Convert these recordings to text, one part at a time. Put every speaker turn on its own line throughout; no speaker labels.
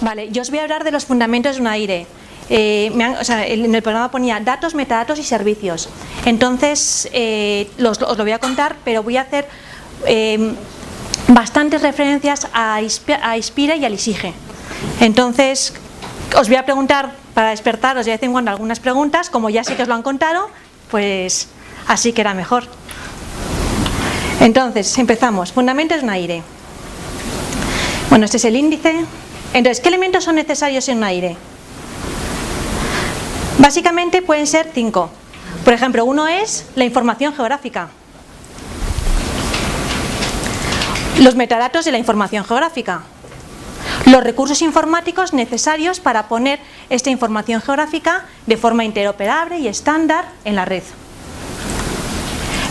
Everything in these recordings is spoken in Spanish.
Vale, yo os voy a hablar de los fundamentos de un AIRE. En el programa ponía datos, metadatos y servicios. Entonces, os lo voy a contar, pero voy a hacer bastantes referencias a ISPIRE y al ISIGE. Entonces, os voy a preguntar, para despertaros de vez en cuando algunas preguntas, como ya sé que os lo han contado, pues así que era mejor. Entonces, empezamos. Fundamentos de un AIRE. Bueno, este es el índice. Entonces, ¿qué elementos son necesarios en un AIRE? Básicamente pueden ser 5. Por ejemplo, uno es la información geográfica. Los metadatos de la información geográfica. Los recursos informáticos necesarios para poner esta información geográfica de forma interoperable y estándar en la red.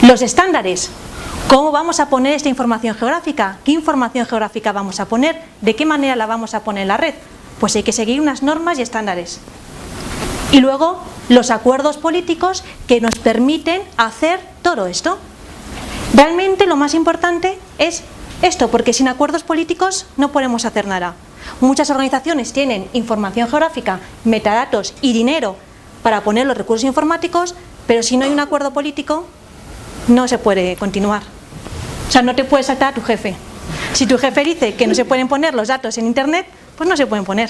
Los estándares. ¿Cómo vamos a poner esta información geográfica? ¿Qué información geográfica vamos a poner? ¿De qué manera la vamos a poner en la red? Pues hay que seguir unas normas y estándares. Y luego los acuerdos políticos que nos permiten hacer todo esto. Realmente lo más importante es esto, porque sin acuerdos políticos no podemos hacer nada. Muchas organizaciones tienen información geográfica, metadatos y dinero para poner los recursos informáticos, pero si no hay un acuerdo político no se puede continuar. O sea, no te puedes saltar a tu jefe. Si tu jefe dice que no se pueden poner los datos en internet, pues no se pueden poner.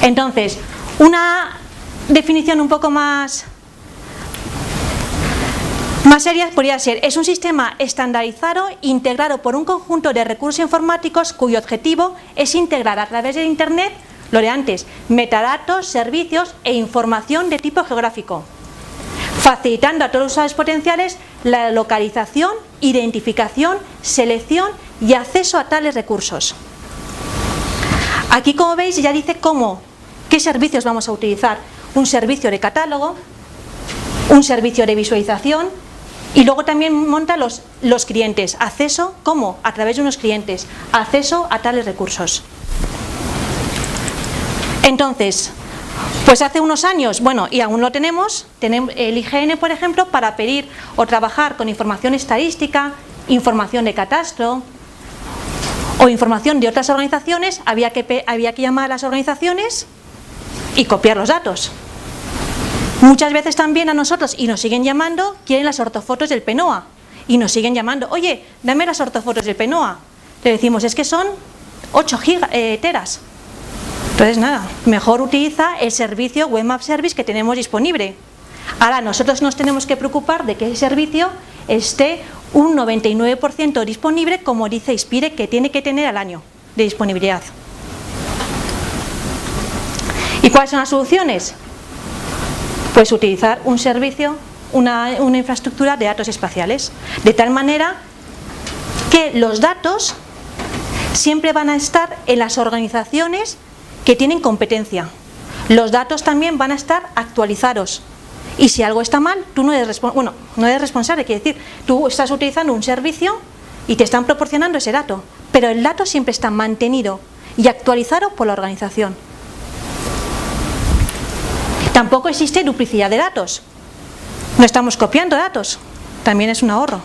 Entonces, una definición un poco más seria podría ser: es un sistema estandarizado integrado por un conjunto de recursos informáticos cuyo objetivo es integrar a través de internet, lo de antes, metadatos, servicios e información de tipo geográfico, facilitando a todos los usuarios potenciales la localización, identificación, selección y acceso a tales recursos. Aquí, como veis, ya dice qué servicios vamos a utilizar. Un servicio de catálogo, un servicio de visualización, y luego también monta los clientes. Acceso, ¿cómo? A través de unos clientes. Acceso a tales recursos. Entonces, pues hace unos años, bueno, y aún lo tenemos el IGN, por ejemplo, para pedir o trabajar con información estadística, información de catastro o información de otras organizaciones, había que llamar a las organizaciones y copiar los datos. Muchas veces también a nosotros, y nos siguen llamando, quieren las ortofotos del PNOA y nos siguen llamando: oye, dame las ortofotos del PNOA. Le decimos: es que son 8 teras. Entonces nada, mejor utiliza el servicio Web Map Service que tenemos disponible. Ahora nosotros nos tenemos que preocupar de que el servicio esté un 99% disponible, como dice ISPIRE que tiene que tener al año de disponibilidad. ¿Y cuáles son las soluciones? Pues utilizar un servicio, una infraestructura de datos espaciales, de tal manera que los datos siempre van a estar en las organizaciones que tienen competencia. Los datos también van a estar actualizados. Y si algo está mal, tú no eres responsable, quiere decir, tú estás utilizando un servicio y te están proporcionando ese dato, pero el dato siempre está mantenido y actualizado por la organización. Tampoco existe duplicidad de datos. No estamos copiando datos, también es un ahorro.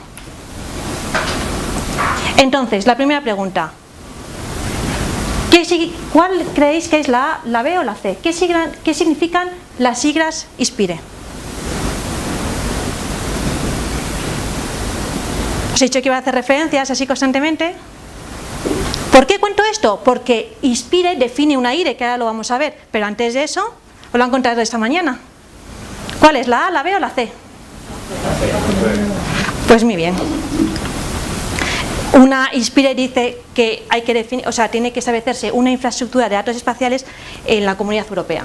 Entonces, la primera pregunta: ¿cuál creéis que es la A, la B o la C? ¿Qué significan las siglas ISPIRE? Os he dicho que iba a hacer referencias así constantemente. ¿Por qué cuento esto? Porque ISPIRE define un AIRE, que ahora lo vamos a ver, pero antes de eso os lo han contado esta mañana. ¿Cuál es, la A, la B o la C? Pues muy bien. Una ISPIRE dice que hay que definir, tiene que establecerse una infraestructura de datos espaciales en la Comunidad Europea.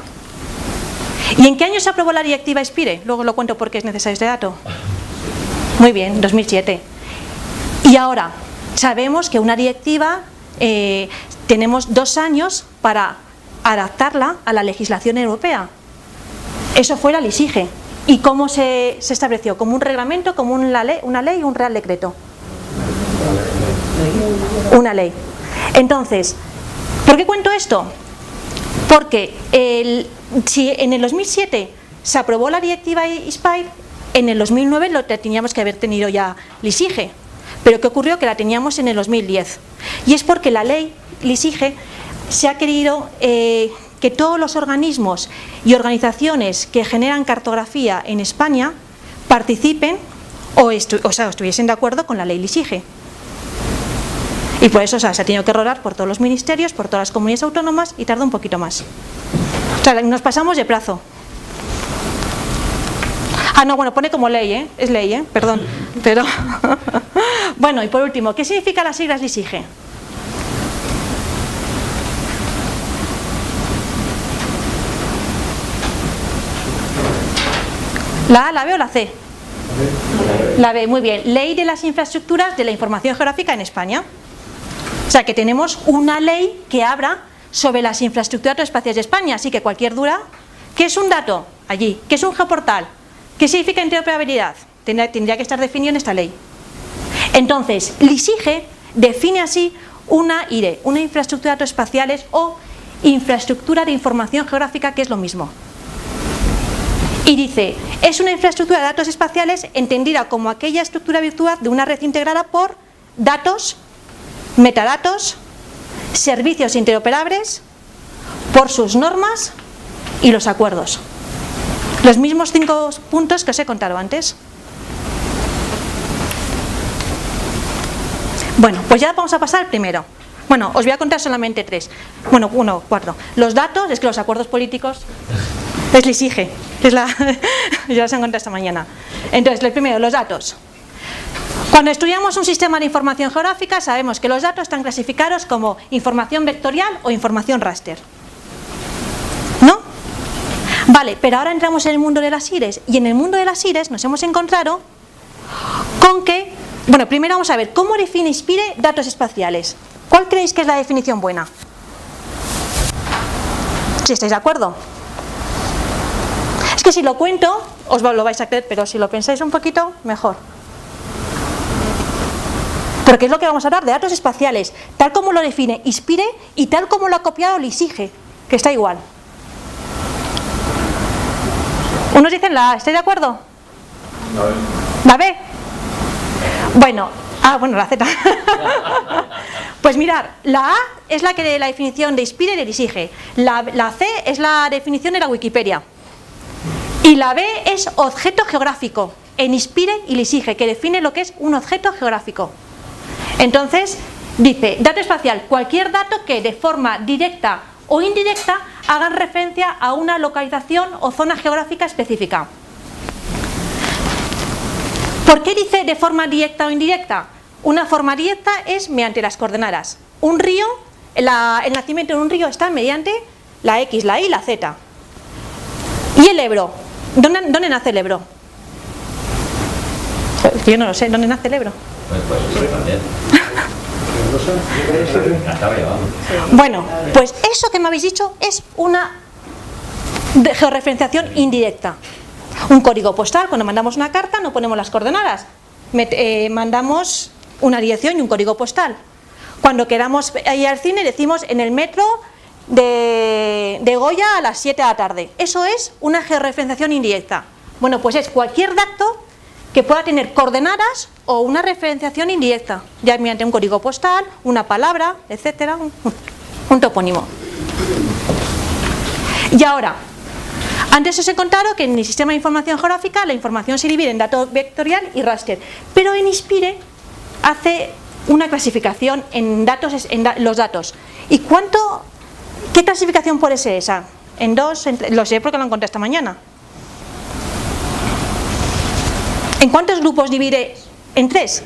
¿Y en qué año se aprobó la directiva ISPIRE? Luego lo cuento porque es necesario este dato. Muy bien, 2007. Y ahora, sabemos que una directiva, tenemos 2 años para adaptarla a la legislación europea. Eso fue la ISIGE. ¿Y cómo se estableció? ¿Como un reglamento, como una ley o un real decreto? Una ley. Entonces, ¿por qué cuento esto? Porque si en el 2007 se aprobó la directiva ISPIRE, en el 2009 lo teníamos que haber tenido ya la ISIGE. Pero ¿qué ocurrió? Que la teníamos en el 2010. Y es porque la ley LISIGE se ha querido que todos los organismos y organizaciones que generan cartografía en España participen o estuviesen de acuerdo con la ley LISIGE. Y por eso, se ha tenido que rodar por todos los ministerios, por todas las comunidades autónomas y tarda un poquito más. O sea, nos pasamos de plazo. Ah, no, bueno, pone como ley, es ley, perdón. Pero bueno, y por último, ¿qué significan las siglas LISIGE? ¿La A, la B o la C? La B, muy bien. Ley de las infraestructuras de la información geográfica en España. O sea que tenemos una ley que habla sobre las infraestructuras espaciales de España, así que cualquier duda, ¿qué es un dato? Allí. ¿Qué es un geoportal? ¿Qué significa interoperabilidad? Tendría que estar definido en esta ley. Entonces, LISIGE define así una IRE, una infraestructura de datos espaciales o infraestructura de información geográfica, que es lo mismo. Y dice, es una infraestructura de datos espaciales entendida como aquella estructura virtual de una red integrada por datos, metadatos, servicios interoperables, por sus normas y los acuerdos. Los mismos 5 puntos que os he contado antes. Bueno, pues ya vamos a pasar al primero. Bueno, os voy a contar solamente 3. Bueno, 4. Los datos, es que los acuerdos políticos es LISIGE, ya los he encontrado esta mañana. Entonces, el primero, los datos. Cuando estudiamos un sistema de información geográfica sabemos que los datos están clasificados como información vectorial o información raster. ¿No? Vale, pero ahora entramos en el mundo de las IRES y en el mundo de las IRES nos hemos encontrado con que, bueno, primero vamos a ver cómo define INSPIRE datos espaciales. ¿Cuál creéis que es la definición buena? Si estáis de acuerdo. Es que si lo cuento, os lo vais a creer, pero si lo pensáis un poquito, mejor. Porque es lo que vamos a hablar de datos espaciales, tal como lo define INSPIRE y tal como lo ha copiado LISIGE, que está igual. Unos dicen la A, ¿estáis de acuerdo? ¿La B? Bueno, la Z. Pues mirad, la A es la definición de INSPIRE y de LISIGE, la C es la definición de la Wikipedia y la B es objeto geográfico en INSPIRE y LISIGE, que define lo que es un objeto geográfico. Entonces, dice, dato espacial, cualquier dato que de forma directa o indirecta hagan referencia a una localización o zona geográfica específica. ¿Por qué dice de forma directa o indirecta? Una forma directa es mediante las coordenadas. Un río, el nacimiento de un río está mediante la X, la Y y la Z. ¿Y el Ebro? ¿Dónde nace el Ebro? Yo no lo sé, ¿dónde nace el Ebro? Bueno, pues eso que me habéis dicho es una georreferenciación indirecta. Un código postal, cuando mandamos una carta no ponemos las coordenadas, mandamos una dirección y un código postal. Cuando queramos ir al cine decimos en el metro de Goya a las 7 de la tarde. Eso es una georreferenciación indirecta. Bueno, pues es cualquier dato que pueda tener coordenadas o una referenciación indirecta, ya mediante un código postal, una palabra, etcétera, un topónimo. Y ahora, antes os he contado que en el sistema de información geográfica la información se divide en dato vectorial y raster, pero en INSPIRE hace una clasificación en los datos. ¿Y qué clasificación puede ser esa? En 2, lo sé porque lo encontré esta mañana. ¿En cuántos grupos divide? ¿En 3?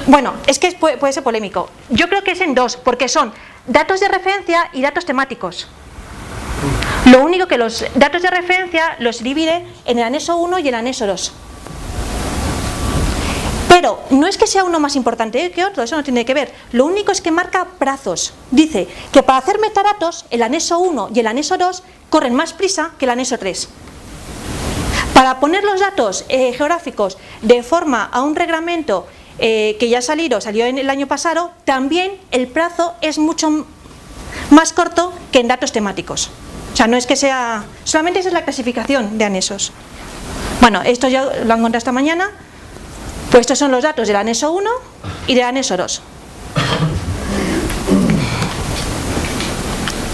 Bueno, es que puede ser polémico. Yo creo que es en 2, porque son datos de referencia y datos temáticos. Lo único que los datos de referencia los divide en el anexo 1 y el anexo 2. Pero no es que sea uno más importante que otro, eso no tiene que ver. Lo único es que marca plazos. Dice que para hacer metadatos, el anexo 1 y el anexo 2 corren más prisa que el anexo 3. Para poner los datos geográficos de forma a un reglamento que ya salió en el año pasado, también el plazo es mucho más corto que en datos temáticos. O sea, no es que sea... Solamente esa es la clasificación de anexos. Bueno, esto ya lo han encontrado esta mañana. Pues estos son los datos del anexo 1 y del anexo 2.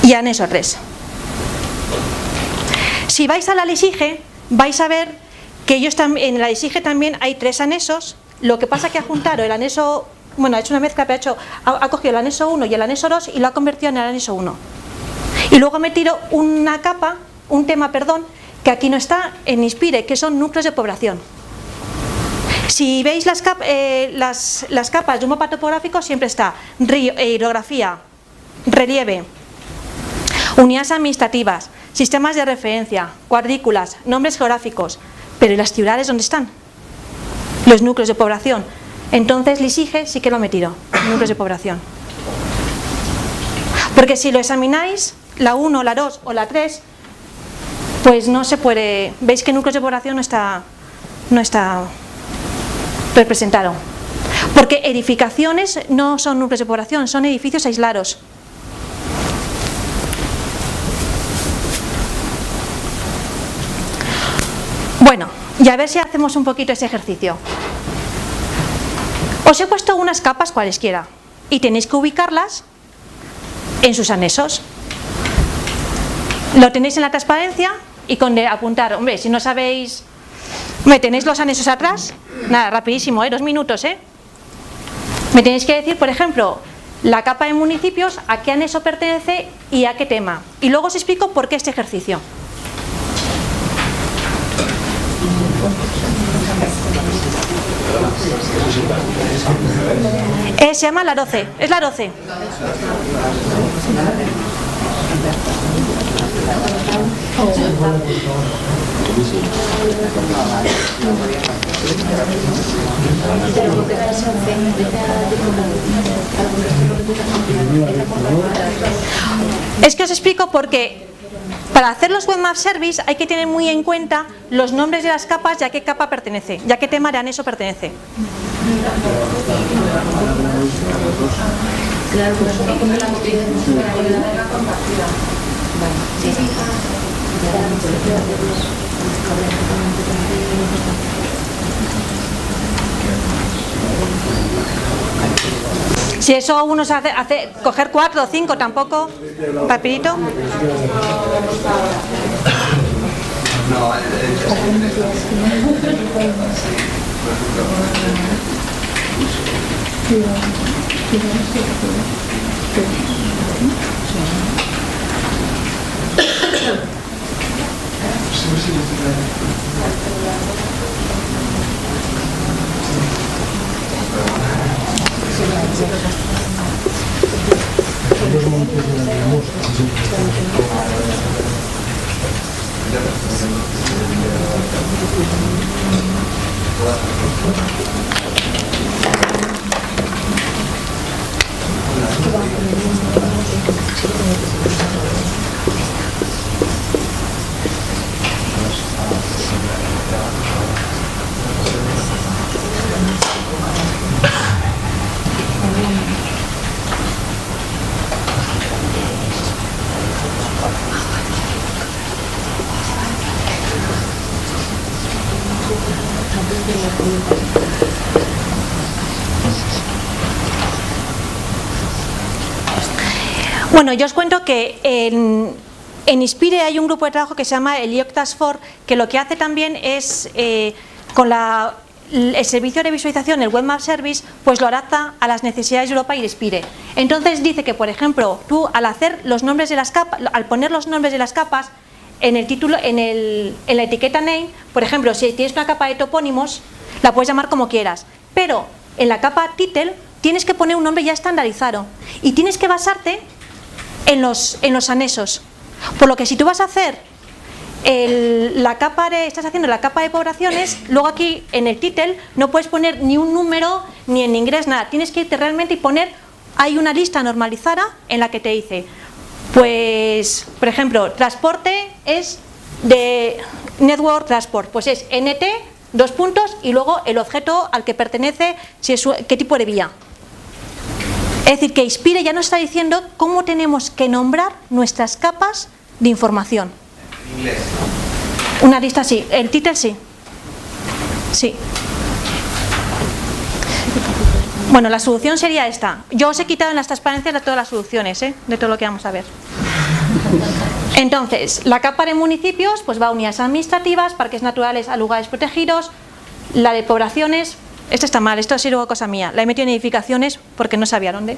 y anexo 3. Si vais a la LISIGE, vais a ver que en la LISIGE también hay 3 anexos. Lo que pasa que ha juntado el anexo, bueno, ha hecho una mezcla, pero ha cogido el anexo 1 y el anexo 2 y lo ha convertido en el anexo 1. Y luego ha metido un tema, que aquí no está en INSPIRE, que son núcleos de población. Si veis las capas de un mapa topográfico, siempre está hidrografía, relieve, unidades administrativas, sistemas de referencia, cuadrículas, nombres geográficos. Pero ¿y las ciudades dónde están? Los núcleos de población. Entonces LISIGE sí que lo ha metido, núcleos de población. Porque si lo examináis, la 1, la 2 o la 3, pues no se puede. Veis que núcleos de población no está representado. Porque edificaciones no son núcleos de población, son edificios aislados. Bueno, y a ver si hacemos un poquito ese ejercicio. Os he puesto unas capas cualesquiera y tenéis que ubicarlas en sus anexos. Lo tenéis en la transparencia y con apuntar, hombre, si no sabéis, ¿me tenéis los anexos atrás? Nada, rapidísimo, 2 minutos, Me tenéis que decir, por ejemplo, la capa de municipios, a qué anexo pertenece y a qué tema. Y luego os explico por qué este ejercicio. Se llama la 12, es la 12. Es que os explico porque para hacer los Web Map Service hay que tener muy en cuenta los nombres de las capas y a qué capa pertenece, y a qué tema de anexo pertenece. Si eso uno se hace coger 4 o 5, tampoco, rapidito. Bueno, yo os cuento que en INSPIRE hay un grupo de trabajo que se llama el IOC Task Force, que lo que hace también es, con el servicio de visualización, el Web Map Service, pues lo adapta a las necesidades de Europa y de INSPIRE. Entonces dice que, por ejemplo, tú al hacer los nombres de las capas, al poner los nombres de las capas en el título, en la etiqueta name, por ejemplo, si tienes una capa de topónimos, la puedes llamar como quieras, pero en la capa title tienes que poner un nombre ya estandarizado y tienes que basarte en los anexos. Por lo que si tú vas a hacer estás haciendo la capa de poblaciones, luego aquí en el title no puedes poner ni un número ni en inglés nada, tienes que irte realmente y poner, hay una lista normalizada en la que te dice, pues por ejemplo, transporte es de Network Transport, pues es NT, 2 puntos y luego el objeto al que pertenece, si es, qué tipo de vía. Es decir, que INSPIRE ya nos está diciendo cómo tenemos que nombrar nuestras capas de información.
En inglés.
Una lista sí, el título sí. Sí. Bueno, la solución sería esta. Yo os he quitado en las transparencias de todas las soluciones, de todo lo que vamos a ver. Entonces, la capa de municipios pues va a unidades administrativas, parques naturales, a lugares protegidos. La de poblaciones, esto está mal, esto ha sido cosa mía, la he metido en edificaciones porque no sabía dónde.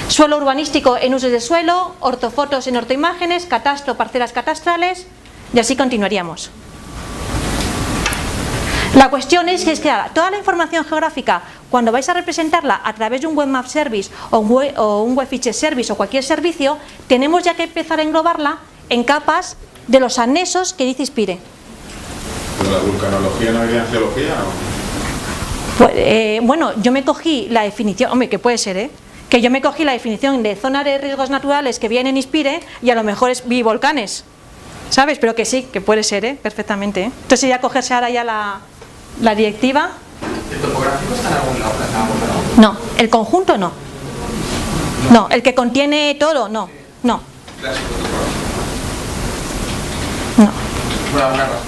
Suelo urbanístico en usos de suelo, ortofotos en ortoimágenes, catastro, parcelas catastrales, y así continuaríamos. La cuestión es que toda la información geográfica, cuando vais a representarla a través de un Web Map Service o un Web Feature Service o cualquier servicio, tenemos ya que empezar a englobarla en capas de los anexos que dice ISPIRE.
¿Pero la vulcanología no iría en geología o?
Pues, bueno, yo me cogí la definición, hombre, que puede ser, que yo me cogí la definición de zona de riesgos naturales que viene en ISPIRE y a lo mejor vi volcanes, ¿sabes? Pero que sí, que puede ser, perfectamente. Entonces sería cogerse ahora ya la directiva.
¿El topográfico está en algún lado?
No, el conjunto no. No, el que contiene todo, no. No.
Clásico topográfico.
No.
Por alguna razón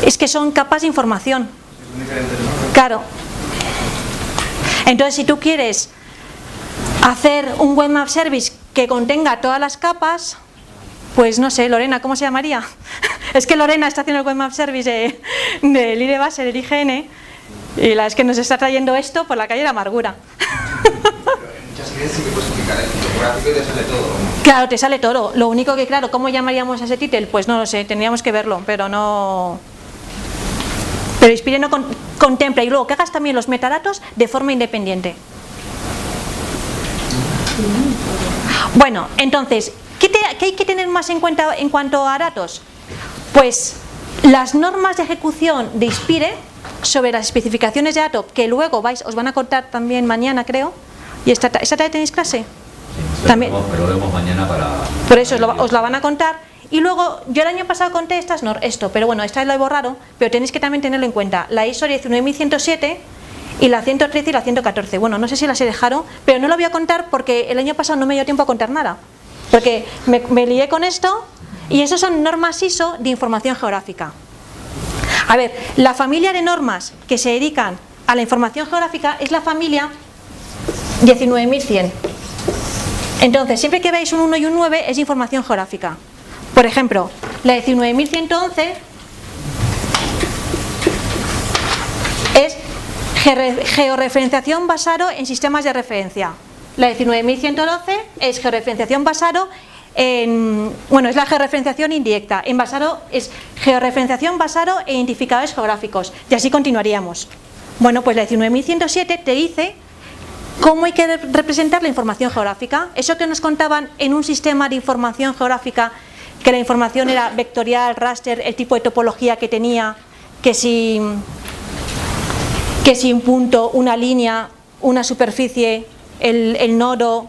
no.
Es que son capas de información.
Son diferentes, ¿no?
Claro. Entonces, si tú quieres hacer un Web Map Service que contenga todas las capas, pues no sé, Lorena, ¿cómo se llamaría? Es que Lorena está haciendo el Web Map Service del IREBase, del IGN, y la es que nos está trayendo esto por la calle de la amargura.
Pero en muchas ideas sí que puedes explicar el topográfico y te sale todo, ¿no?
Claro, te sale todo. Lo único que, claro, ¿cómo llamaríamos a ese título? Pues no lo sé, tendríamos que verlo, pero no... Pero ISPIRE no contempla, y luego que hagas también los metadatos de forma independiente. Bueno, entonces, ¿qué hay que tener más en cuenta en cuanto a datos? Pues las normas de ejecución de ISPIRE sobre las especificaciones de datos, que luego os van a contar también mañana, creo. ¿Y esta tarde tenéis clase?
Sí,
también.
Pero lo vemos mañana para...
Por eso os la van a contar. Y luego, yo el año pasado conté esto, pero bueno, esta vez lo he borrado, pero tenéis que también tenerlo en cuenta. La ISO 19107 y la 113 y la 114. Bueno, no sé si las he dejado, pero no lo voy a contar porque el año pasado no me dio tiempo a contar nada. Porque me lié con esto, y eso son normas ISO de información geográfica. A ver, la familia de normas que se dedican a la información geográfica es la familia 19100. Entonces, siempre que veáis un 1 y un 9 es información geográfica. Por ejemplo, la 19111 es georreferenciación basado en sistemas de referencia. La 19112 es georreferenciación basado en... Bueno, es la georreferenciación indirecta. Es georreferenciación basado en identificadores geográficos. Y así continuaríamos. Bueno, pues la 19107 te dice cómo hay que representar la información geográfica. Eso que nos contaban en un sistema de información geográfica, que la información era vectorial, raster, el tipo de topología que tenía, que si un punto, una línea, una superficie, el nodo,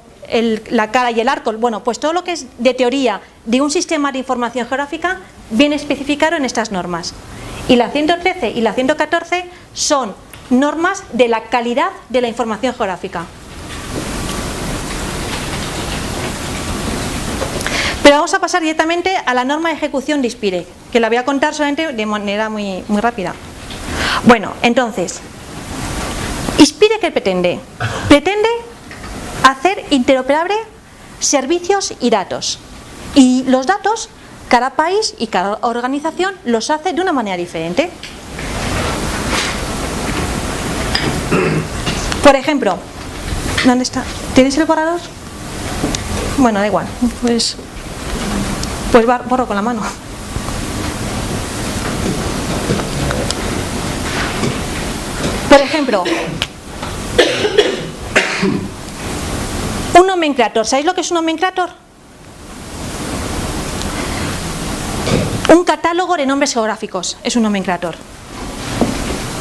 la cara y el arco. Bueno, pues todo lo que es de teoría de un sistema de información geográfica viene especificado en estas normas. Y la 113 y la 114 son normas de la calidad de la información geográfica. Pero vamos a pasar directamente a la norma de ejecución de ISPIRE, que la voy a contar solamente de manera muy rápida. Bueno, entonces, ¿ISPIRE qué pretende? Pretende hacer interoperable servicios y datos. Y los datos, cada país y cada organización los hace de una manera diferente. Por ejemplo, ¿dónde está? ¿Tienes el borrador? Bueno, da igual, pues borro con la mano. Por ejemplo, un nomenclator. ¿Sabéis lo que es un nomenclator? Un catálogo de nombres geográficos es un nomenclator.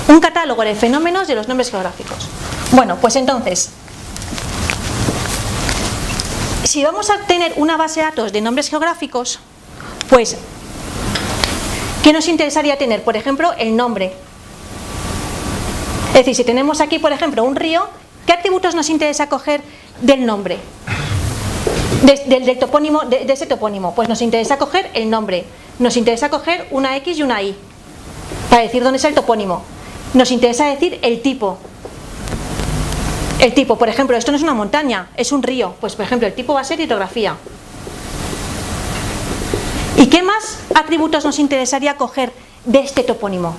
Un catálogo de fenómenos de los nombres geográficos. Bueno, pues entonces, si vamos a tener una base de datos de nombres geográficos, pues, ¿qué nos interesaría tener? Por ejemplo, el nombre. Es decir, si tenemos aquí, por ejemplo, un río, ¿qué atributos nos interesa coger del nombre? Del topónimo, de ese topónimo. Pues nos interesa coger el nombre. Nos interesa coger una X y una Y para decir dónde está el topónimo. Nos interesa decir el tipo. El tipo, por ejemplo, esto no es una montaña, es un río. Pues, por ejemplo, el tipo va a ser hidrografía. ¿Y qué más atributos nos interesaría coger de este topónimo?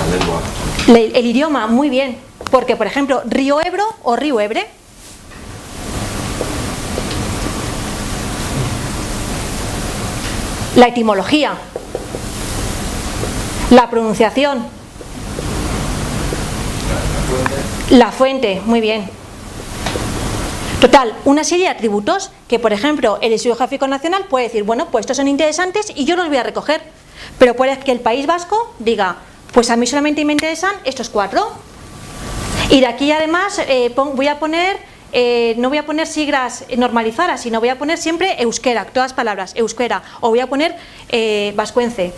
La lengua.
El idioma, muy bien, porque por ejemplo, río Ebro o río Ebre. La etimología, la pronunciación, la fuente, muy bien. Total, una serie de atributos que, por ejemplo, el Instituto Geográfico Nacional puede decir, bueno, pues estos son interesantes y yo los voy a recoger, pero puede que el País Vasco diga, pues a mí solamente me interesan estos 4. Y de aquí además voy a poner, no voy a poner siglas normalizadas, sino voy a poner siempre euskera, todas palabras, euskera, o voy a poner vascuence.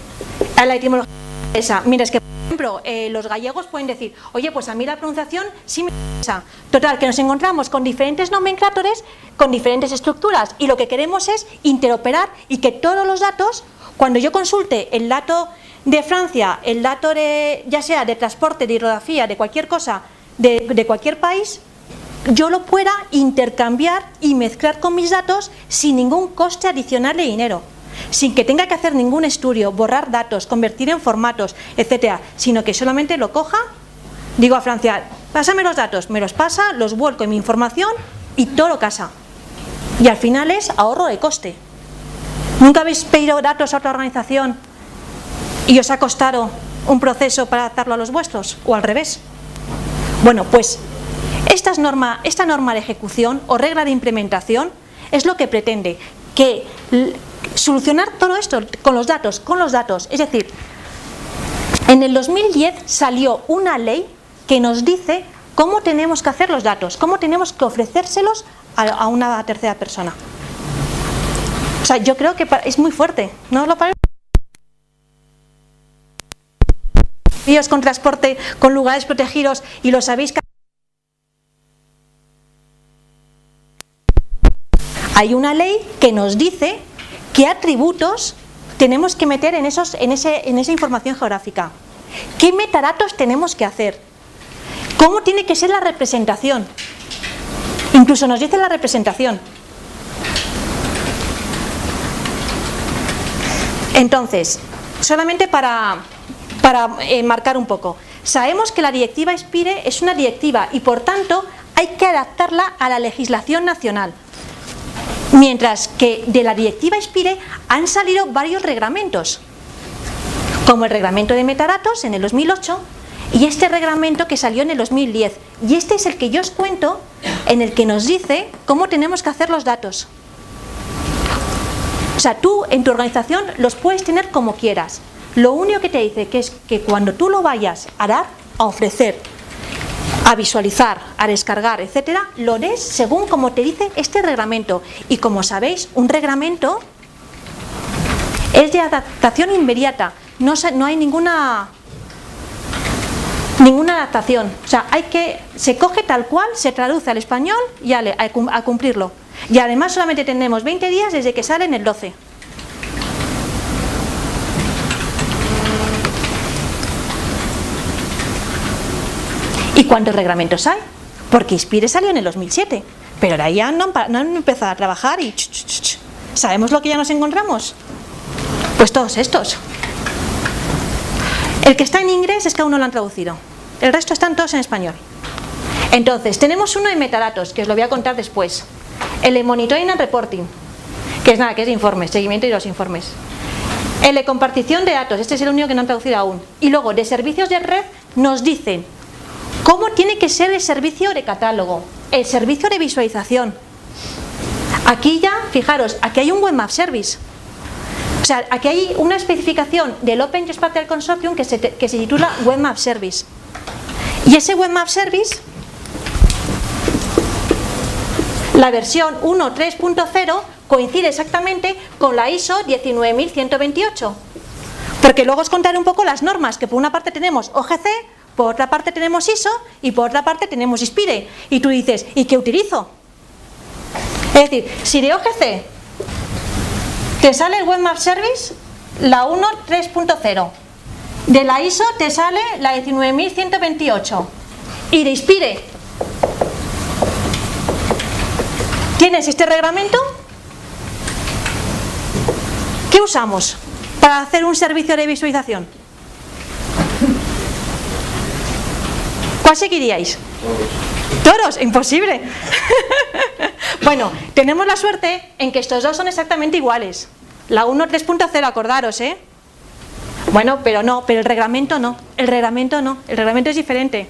A la etimología esa, mira, es que por ejemplo los gallegos pueden decir, oye, pues a mí la pronunciación sí me interesa. Total, que nos encontramos con diferentes nomenclatores, con diferentes estructuras, y lo que queremos es interoperar y que todos los datos, cuando yo consulte el dato de Francia, el dato de, ya sea de transporte, de hidrografía, de cualquier cosa, de cualquier país, yo lo pueda intercambiar y mezclar con mis datos sin ningún coste adicional de dinero, sin que tenga que hacer ningún estudio, borrar datos, convertir en formatos, etcétera, sino que solamente lo coja, digo a Francia, pásame los datos, me los pasa, los vuelco en mi información y todo casa. Y al final es ahorro de coste. ¿Nunca habéis pedido datos a otra organización y os ha costado un proceso para adaptarlo a los vuestros? ¿O al revés? Bueno, pues esta norma de ejecución o regla de implementación es lo que pretende, que solucionar todo esto con los datos. Es decir, en el 2010 salió una ley que nos dice cómo tenemos que hacer los datos, cómo tenemos que ofrecérselos a una tercera persona. O sea, yo creo que es muy fuerte, ¿no os lo parece? Ríos con transporte, con lugares protegidos, y lo sabéis que hay una ley que nos dice qué atributos tenemos que meter en esa información geográfica, qué metadatos tenemos que hacer, cómo tiene que ser la representación. Incluso nos dice la representación. Entonces, solamente para marcar un poco, sabemos que la directiva SPIRE es una directiva y por tanto hay que adaptarla a la legislación nacional. Mientras que de la directiva SPIRE han salido varios reglamentos, como el reglamento de metadatos en el 2008 y este reglamento que salió en el 2010. Y este es el que yo os cuento, en el que nos dice cómo tenemos que hacer los datos. O sea, tú en tu organización los puedes tener como quieras. Lo único que te dice que es que cuando tú lo vayas a dar, a ofrecer, a visualizar, a descargar, etcétera, lo des según como te dice este reglamento. Y como sabéis, un reglamento es de adaptación inmediata, no hay ninguna adaptación. O sea, se coge tal cual, se traduce al español y a cumplirlo. Y además solamente tenemos 20 días desde que sale en el 12. ¿Y cuántos reglamentos hay? Porque SPIRE salió en el 2007, pero de ahí ya no han empezado a trabajar y ¿sabemos lo que ya nos encontramos? Pues todos estos. El que está en inglés es que aún no lo han traducido, el resto están todos en español. Entonces, tenemos uno de metadatos, que os lo voy a contar después. El de monitoring and reporting, que es de informes, seguimiento de los informes. El de compartición de datos, este es el único que no han traducido aún. Y luego, de servicios de red, nos dicen cómo tiene que ser el servicio de catálogo, el servicio de visualización. Aquí ya, fijaros, aquí hay un Web Map Service. O sea, aquí hay una especificación del Open Geospatial Consortium que se titula Web Map Service. Y ese Web Map Service, la versión 1.3.0 coincide exactamente con la ISO 19128. Porque luego os contaré un poco las normas, que por una parte tenemos OGC, por otra parte tenemos ISO y por otra parte tenemos SPIRE. Y tú dices, ¿y qué utilizo? Es decir, si de OGC te sale el Web Map Service, la 1.3.0, de la ISO te sale la 19128 y de SPIRE tienes este reglamento. ¿Qué usamos para hacer un servicio de visualización? ¿Cuál seguiríais? ¿Toros? Imposible. Bueno, tenemos la suerte en que estos dos son exactamente iguales. La 1 3.0, acordaros, ¿eh? Bueno, pero el reglamento no. El reglamento es diferente.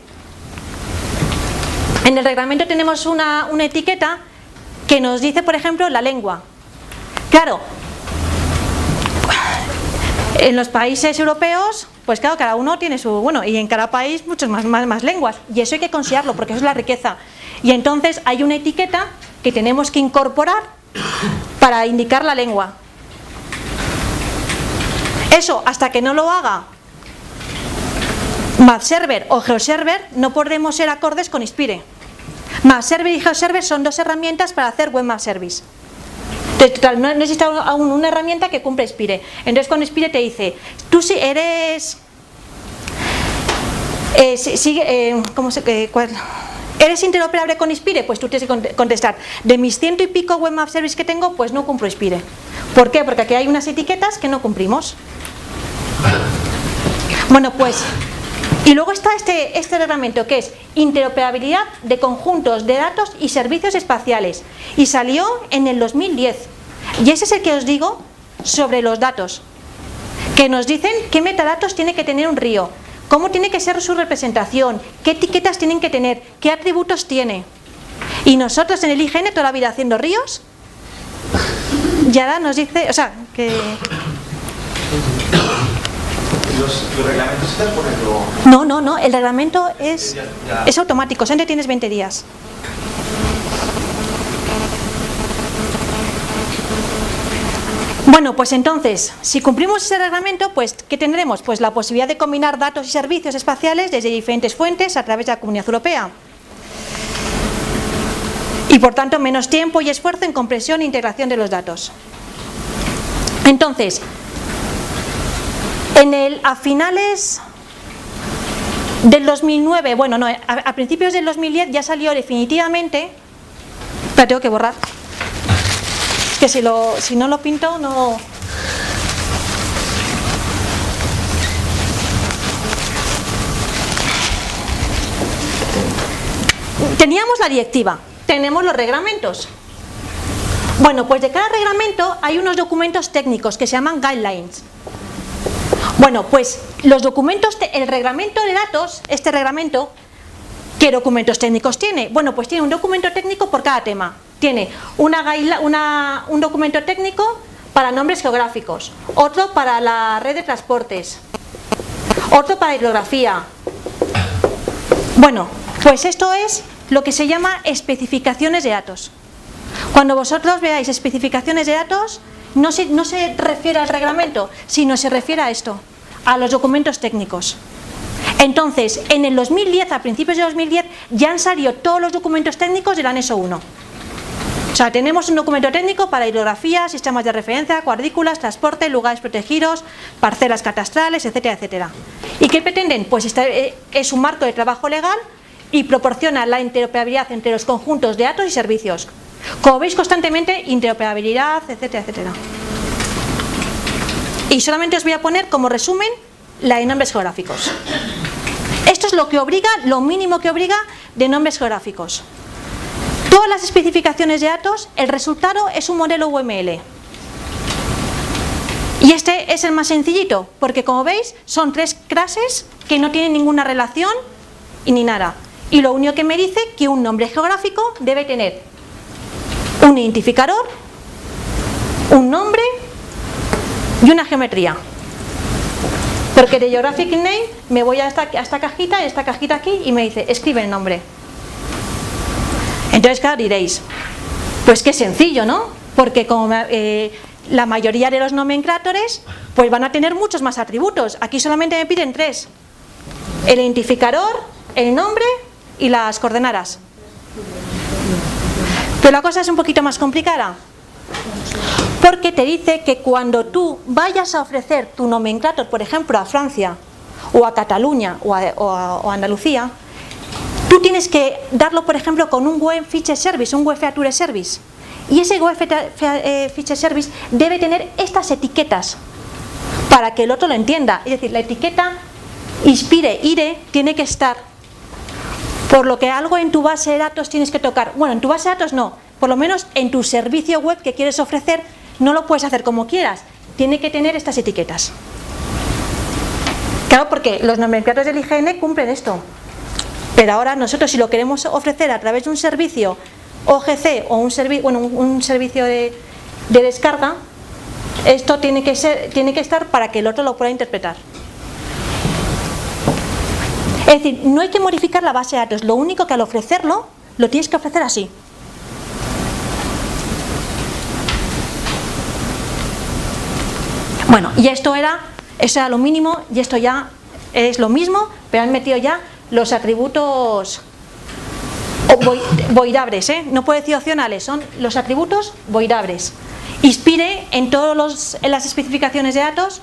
En el reglamento tenemos una etiqueta que nos dice, por ejemplo, la lengua. Claro, en los países europeos, pues claro, cada uno tiene su... Bueno, y en cada país muchas más lenguas. Y eso hay que considerarlo, porque eso es la riqueza. Y entonces hay una etiqueta que tenemos que incorporar para indicar la lengua. Eso, hasta que no lo haga MapServer o GeoServer, no podremos ser acordes con Inspire. MapServer y GeoServer son dos herramientas para hacer Web Map Service. Total, no existe aún una herramienta que cumpla Inspire. Entonces con Inspire te dice, tú si eres... ¿Eres interoperable con Inspire? Pues tú tienes que contestar, de mis 100 y pico Web Map Service que tengo, pues no cumplo Inspire. ¿Por qué? Porque aquí hay unas etiquetas que no cumplimos. Bueno, pues... Y luego está este reglamento que es interoperabilidad de conjuntos de datos y servicios espaciales. Y salió en el 2010. Y ese es el que os digo sobre los datos. Que nos dicen qué metadatos tiene que tener un río, cómo tiene que ser su representación, qué etiquetas tienen que tener, qué atributos tiene. Y nosotros en el IGN toda la vida haciendo ríos, y ahora nos dice, o sea, que...
¿Los reglamentos están poniendo?
No, el reglamento es automático, siempre tienes 20 días. Bueno, pues entonces, si cumplimos ese reglamento, pues ¿qué tendremos? Pues la posibilidad de combinar datos y servicios espaciales desde diferentes fuentes a través de la Comunidad Europea. Y por tanto, menos tiempo y esfuerzo en compresión e integración de los datos. Entonces, a finales del 2009, bueno, no, a principios del 2010 ya salió definitivamente. La tengo que borrar. Que si no lo pinto, no. Teníamos la directiva, tenemos los reglamentos. Bueno, pues de cada reglamento hay unos documentos técnicos que se llaman guidelines. Bueno, pues los documentos, el reglamento de datos, este reglamento, ¿qué documentos técnicos tiene? Bueno, pues tiene un documento técnico por cada tema. Tiene un documento técnico para nombres geográficos, otro para la red de transportes, otro para hidrografía. Bueno, pues esto es lo que se llama especificaciones de datos. Cuando vosotros veáis especificaciones de datos, no se refiere al reglamento, sino se refiere a esto, a los documentos técnicos. Entonces, en el 2010, a principios de 2010, ya han salido todos los documentos técnicos del anexo 1. O sea, tenemos un documento técnico para hidrografía, sistemas de referencia, cuadrículas, transporte, lugares protegidos, parcelas catastrales, etcétera, etcétera. ¿Y qué pretenden? Pues es un marco de trabajo legal y proporciona la interoperabilidad entre los conjuntos de datos y servicios. Como veis constantemente, interoperabilidad, etcétera, etcétera. Y solamente os voy a poner como resumen la de nombres geográficos. Esto es lo que obliga, lo mínimo que obliga de nombres geográficos. Todas las especificaciones de datos, el resultado es un modelo UML. Y este es el más sencillito, porque como veis son 3 clases que no tienen ninguna relación y ni nada. Y lo único que me dice que un nombre geográfico debe tener un identificador, un nombre y una geometría. Porque de Geographic Name me voy a esta cajita aquí y me dice, escribe el nombre. Entonces, claro, diréis, pues qué sencillo, ¿no? Porque como la mayoría de los nomenclatores pues van a tener muchos más atributos. Aquí solamente me piden 3. El identificador, el nombre y las coordenadas. Pero la cosa es un poquito más complicada, porque te dice que cuando tú vayas a ofrecer tu nomenclator, por ejemplo, a Francia, o a Cataluña, o a Andalucía, tú tienes que darlo, por ejemplo, con un Web Feature Service, un Web Feature Service. Y ese Web Feature Service debe tener estas etiquetas para que el otro lo entienda. Es decir, la etiqueta inspire, ire, tiene que estar. Por lo que algo en tu base de datos tienes que tocar. Bueno, en tu base de datos no, por lo menos en tu servicio web que quieres ofrecer, no lo puedes hacer como quieras. Tiene que tener estas etiquetas. Claro, porque los nomenclatos del IGN cumplen esto. Pero ahora nosotros, si lo queremos ofrecer a través de un servicio OGC o un servicio de descarga, esto tiene que estar para que el otro lo pueda interpretar. Es decir, no hay que modificar la base de datos, lo único que al ofrecerlo, lo tienes que ofrecer así. Bueno, y eso era lo mínimo, y esto ya es lo mismo, pero han metido ya los atributos voidables, no puedo decir opcionales, son los atributos voidables. Inspire en las especificaciones de datos,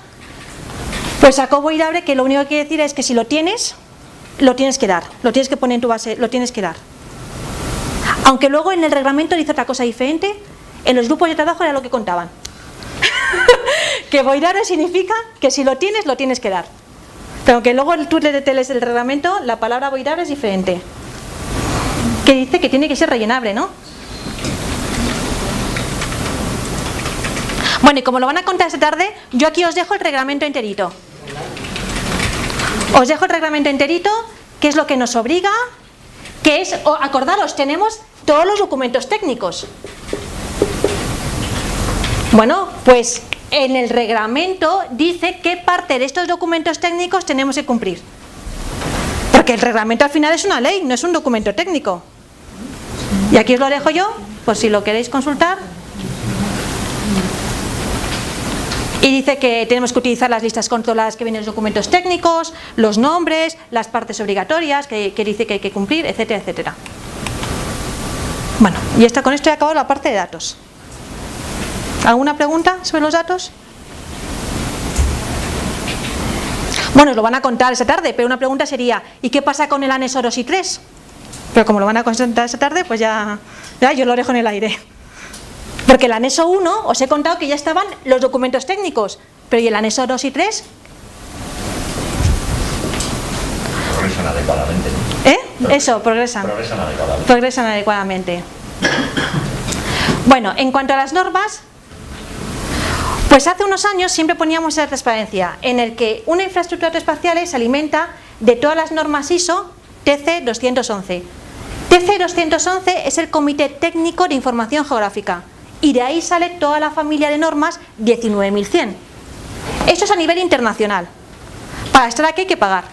pues sacó voidable, que lo único que quiere decir es que si lo tienes que dar, lo tienes que poner en tu base, lo tienes que dar. Aunque luego en el reglamento dice otra cosa diferente, en los grupos de trabajo era lo que contaban. Que voidable significa que si lo tienes que dar. Pero que luego tú te lees el reglamento, la palabra voidable es diferente. Que dice que tiene que ser rellenable, ¿no? Bueno, y como lo van a contar esta tarde, yo aquí os dejo el reglamento enterito. Os dejo el reglamento enterito, que es lo que nos obliga, que es, acordaros, tenemos todos los documentos técnicos. Bueno, pues en el reglamento dice qué parte de estos documentos técnicos tenemos que cumplir. Porque el reglamento al final es una ley, no es un documento técnico. Y aquí os lo dejo yo, por si lo queréis consultar. Y dice que tenemos que utilizar las listas controladas que vienen en los documentos técnicos, los nombres, las partes obligatorias que dice que hay que cumplir, etcétera, etcétera. Bueno, y con esto he acabado la parte de datos. ¿Alguna pregunta sobre los datos? Bueno, os lo van a contar esta tarde, pero una pregunta sería, ¿y qué pasa con el anexo 2 y 3? Pero como lo van a contar esta tarde, pues ya yo lo dejo en el aire. Porque el anexo 1, os he contado que ya estaban los documentos técnicos, pero ¿y el anexo 2 y 3?
Progresan adecuadamente.
Eso, progresan.
Progresan adecuadamente.
Progresan adecuadamente. Bueno, en cuanto a las normas, pues hace unos años siempre poníamos esa transparencia, en el que una infraestructura de datos espaciales se alimenta de todas las normas ISO TC 211. TC 211 es el Comité Técnico de Información Geográfica. Y de ahí sale toda la familia de normas 19100. Esto es a nivel internacional. Para estar aquí hay que pagar.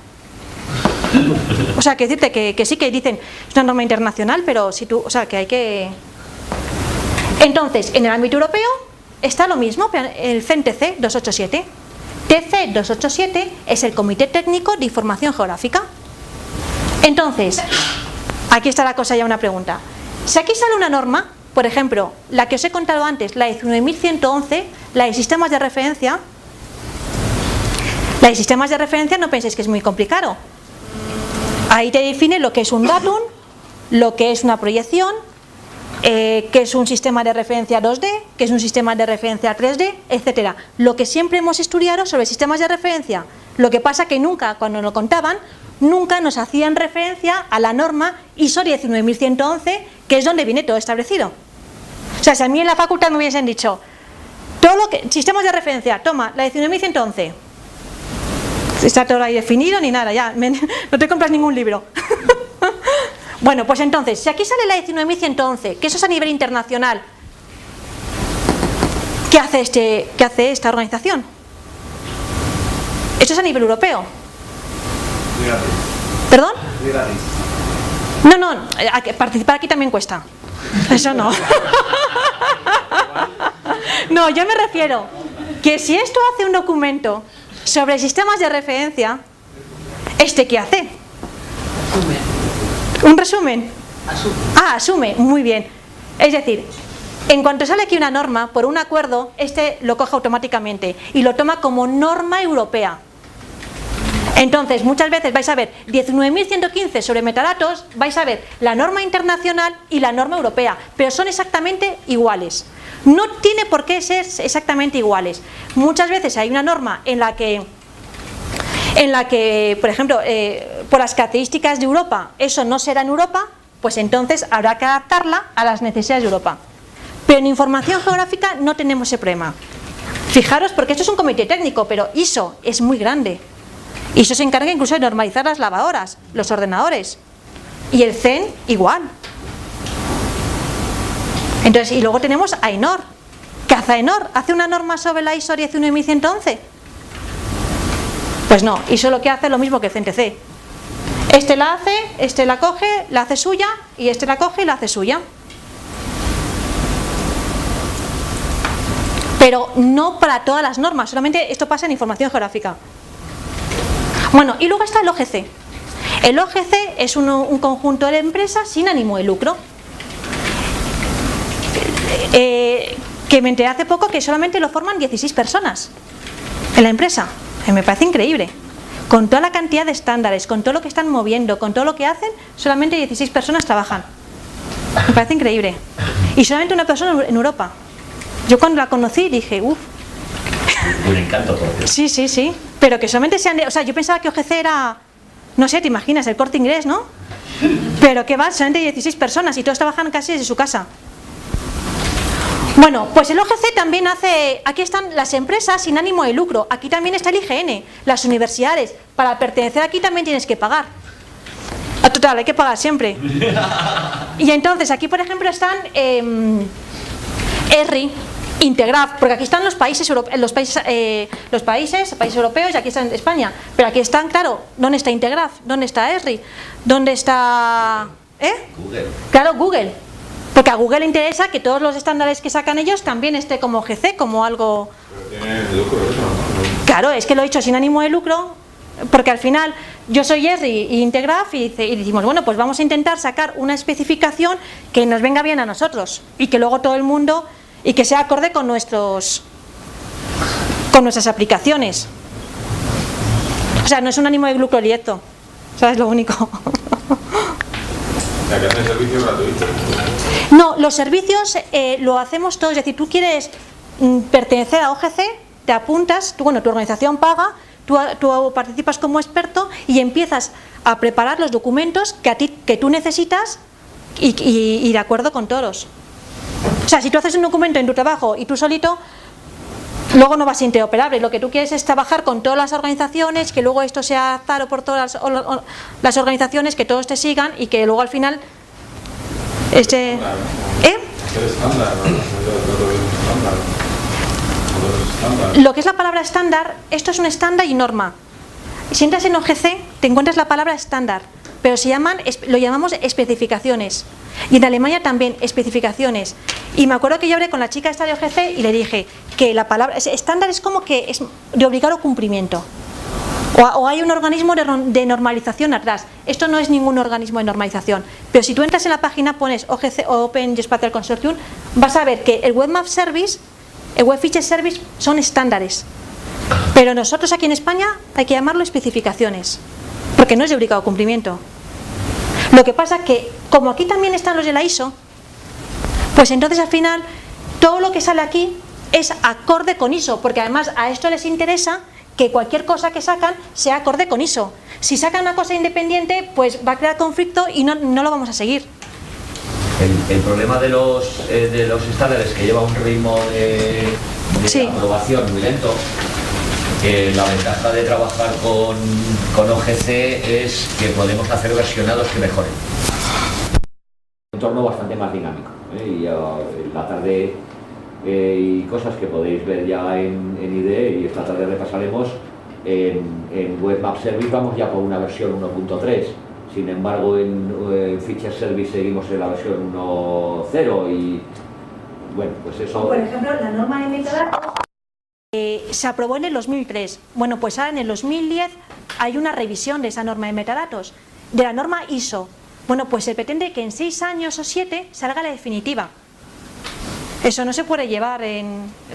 O sea, que decirte que sí que dicen es una norma internacional, pero si tú, o sea, que hay que. Entonces, en el ámbito europeo está lo mismo, el CEN-TC 287. TC 287 es el Comité Técnico de Información Geográfica. Entonces, aquí está la cosa, ya una pregunta. Si aquí sale una norma, por ejemplo, la que os he contado antes, la 19111, la de sistemas de referencia. La de sistemas de referencia no penséis que es muy complicado. Ahí te define lo que es un datum, lo que es una proyección, que es un sistema de referencia 2D, que es un sistema de referencia 3D, etcétera. Lo que siempre hemos estudiado sobre sistemas de referencia. Lo que pasa que nunca, cuando nos lo contaban, nunca nos hacían referencia a la norma ISO 19111, que es donde viene todo establecido. O sea, si a mí en la facultad me hubiesen dicho todo lo que, sistemas de referencia, toma, la 19111, está todo ahí definido ni nada, ya, no te compras ningún libro. Bueno, pues entonces, si aquí sale la 19111, que eso es a nivel internacional, ¿qué hace esta organización? Esto es a nivel europeo. ¿Perdón? No, participar aquí también cuesta. Eso no. No, yo me refiero que si esto hace un documento sobre sistemas de referencia, ¿qué hace? ¿Un resumen? Asume, muy bien. Es decir, en cuanto sale aquí una norma, por un acuerdo, lo coge automáticamente y lo toma como norma europea. Entonces, muchas veces vais a ver 19.115 sobre metadatos, vais a ver la norma internacional y la norma europea, pero son exactamente iguales. No tiene por qué ser exactamente iguales. Muchas veces hay una norma en la que, por ejemplo, por las características de Europa, eso no será en Europa, pues entonces habrá que adaptarla a las necesidades de Europa. Pero en información geográfica no tenemos ese problema. Fijaros, porque esto es un comité técnico, pero ISO es muy grande. ISO se encarga incluso de normalizar las lavadoras, los ordenadores. Y el CEN igual. Entonces, y luego tenemos AENOR. ¿Qué hace AENOR? ¿Hace una norma sobre la ISO 19111? Pues no, ISO lo que hace es lo mismo que el CNTC. Este la hace, este la coge, la hace suya, y este la coge y la hace suya. Pero no para todas las normas, solamente esto pasa en información geográfica. Bueno, y luego está el OGC. El OGC es un conjunto de empresas sin ánimo de lucro. Que me enteré hace poco que solamente lo forman 16 personas en la empresa. Me parece increíble. Con toda la cantidad de estándares, con todo lo que están moviendo, con todo lo que hacen, solamente 16 personas trabajan. Me parece increíble. Y solamente una persona en Europa. Yo cuando la conocí dije, uff.
Un encanto propio.
Sí, sí, sí. Pero que solamente sean de... O sea, yo pensaba que OGC era... No sé, te imaginas, el Corte Inglés, ¿no? Pero que va, solamente 16 personas y todos trabajan casi desde su casa. Bueno, pues el OGC también hace... Aquí están las empresas sin ánimo de lucro. Aquí también está el IGN, las universidades. Para pertenecer aquí también tienes que pagar. Total, hay que pagar siempre. Y entonces aquí, por ejemplo, están ERRI, Integraf, porque aquí están los países europeos y aquí está España. Pero aquí están, claro, ¿dónde está Integraf? ¿Dónde está ERRI? ¿Dónde está...?
Google.
Claro, Google. Porque a Google le interesa que todos los estándares que sacan ellos también esté como GC, como algo...
Pero tiene lucro eso, ¿no?
Claro, es que lo he hecho sin ánimo de lucro, porque al final yo soy ERRI y Integraf y decimos, bueno, pues vamos a intentar sacar una especificación que nos venga bien a nosotros y que luego todo el mundo, y que sea acorde con nuestras aplicaciones. O sea, no es un ánimo de lucro directo, ¿sabes? Lo único.
O sea, que hacen servicio gratuito.
No, los servicios lo hacemos todos, es decir, tú quieres pertenecer a OGC, te apuntas, tu organización paga, tú participas como experto y empiezas a preparar los documentos que tú necesitas y de acuerdo con todos. O sea, si tú haces un documento en tu trabajo y tú solito, luego no va a ser interoperable. Lo que tú quieres es trabajar con todas las organizaciones, que luego esto sea zaro por todas las organizaciones, que todos te sigan y que luego al final...
Hacer estándar, ¿no?
Lo que es la palabra estándar, esto es un estándar y norma. Si entras en OGC, te encuentras la palabra estándar, pero lo llamamos especificaciones. Y en Alemania también, especificaciones. Y me acuerdo que yo hablé con la chica esta de OGC y le dije que la palabra estándar es como que es de obligado cumplimiento. O hay un organismo de normalización atrás. Esto no es ningún organismo de normalización. Pero si tú entras en la página, pones OGC o Open Geospatial Consortium, vas a ver que el Webmap Service, el Web Feature Service son estándares. Pero nosotros aquí en España hay que llamarlo especificaciones, porque no es de obligado cumplimiento. Lo que pasa es que, como aquí también están los de la ISO, pues entonces al final todo lo que sale aquí es acorde con ISO, porque además a esto les interesa que cualquier cosa que sacan sea acorde con ISO. Si sacan una cosa independiente, pues va a crear conflicto y no lo vamos a seguir.
El problema de los estándares que lleva un ritmo de
Sí.
aprobación muy lento. La ventaja de trabajar con OGC es que podemos hacer versionados que mejoren. Un entorno bastante más dinámico, y la tarde y cosas que podéis ver ya en IDE y esta tarde repasaremos. En Webmap Service vamos ya por una versión 1.3, sin embargo en Feature Service seguimos en la versión 1.0 y bueno, pues eso...
Por ejemplo, la norma de metadatos se aprobó en el 2003. Bueno, pues ahora en el 2010 hay una revisión de esa norma de metadatos, de la norma ISO. Bueno, pues se pretende que en 6 años o 7 salga la definitiva. Eso no se puede llevar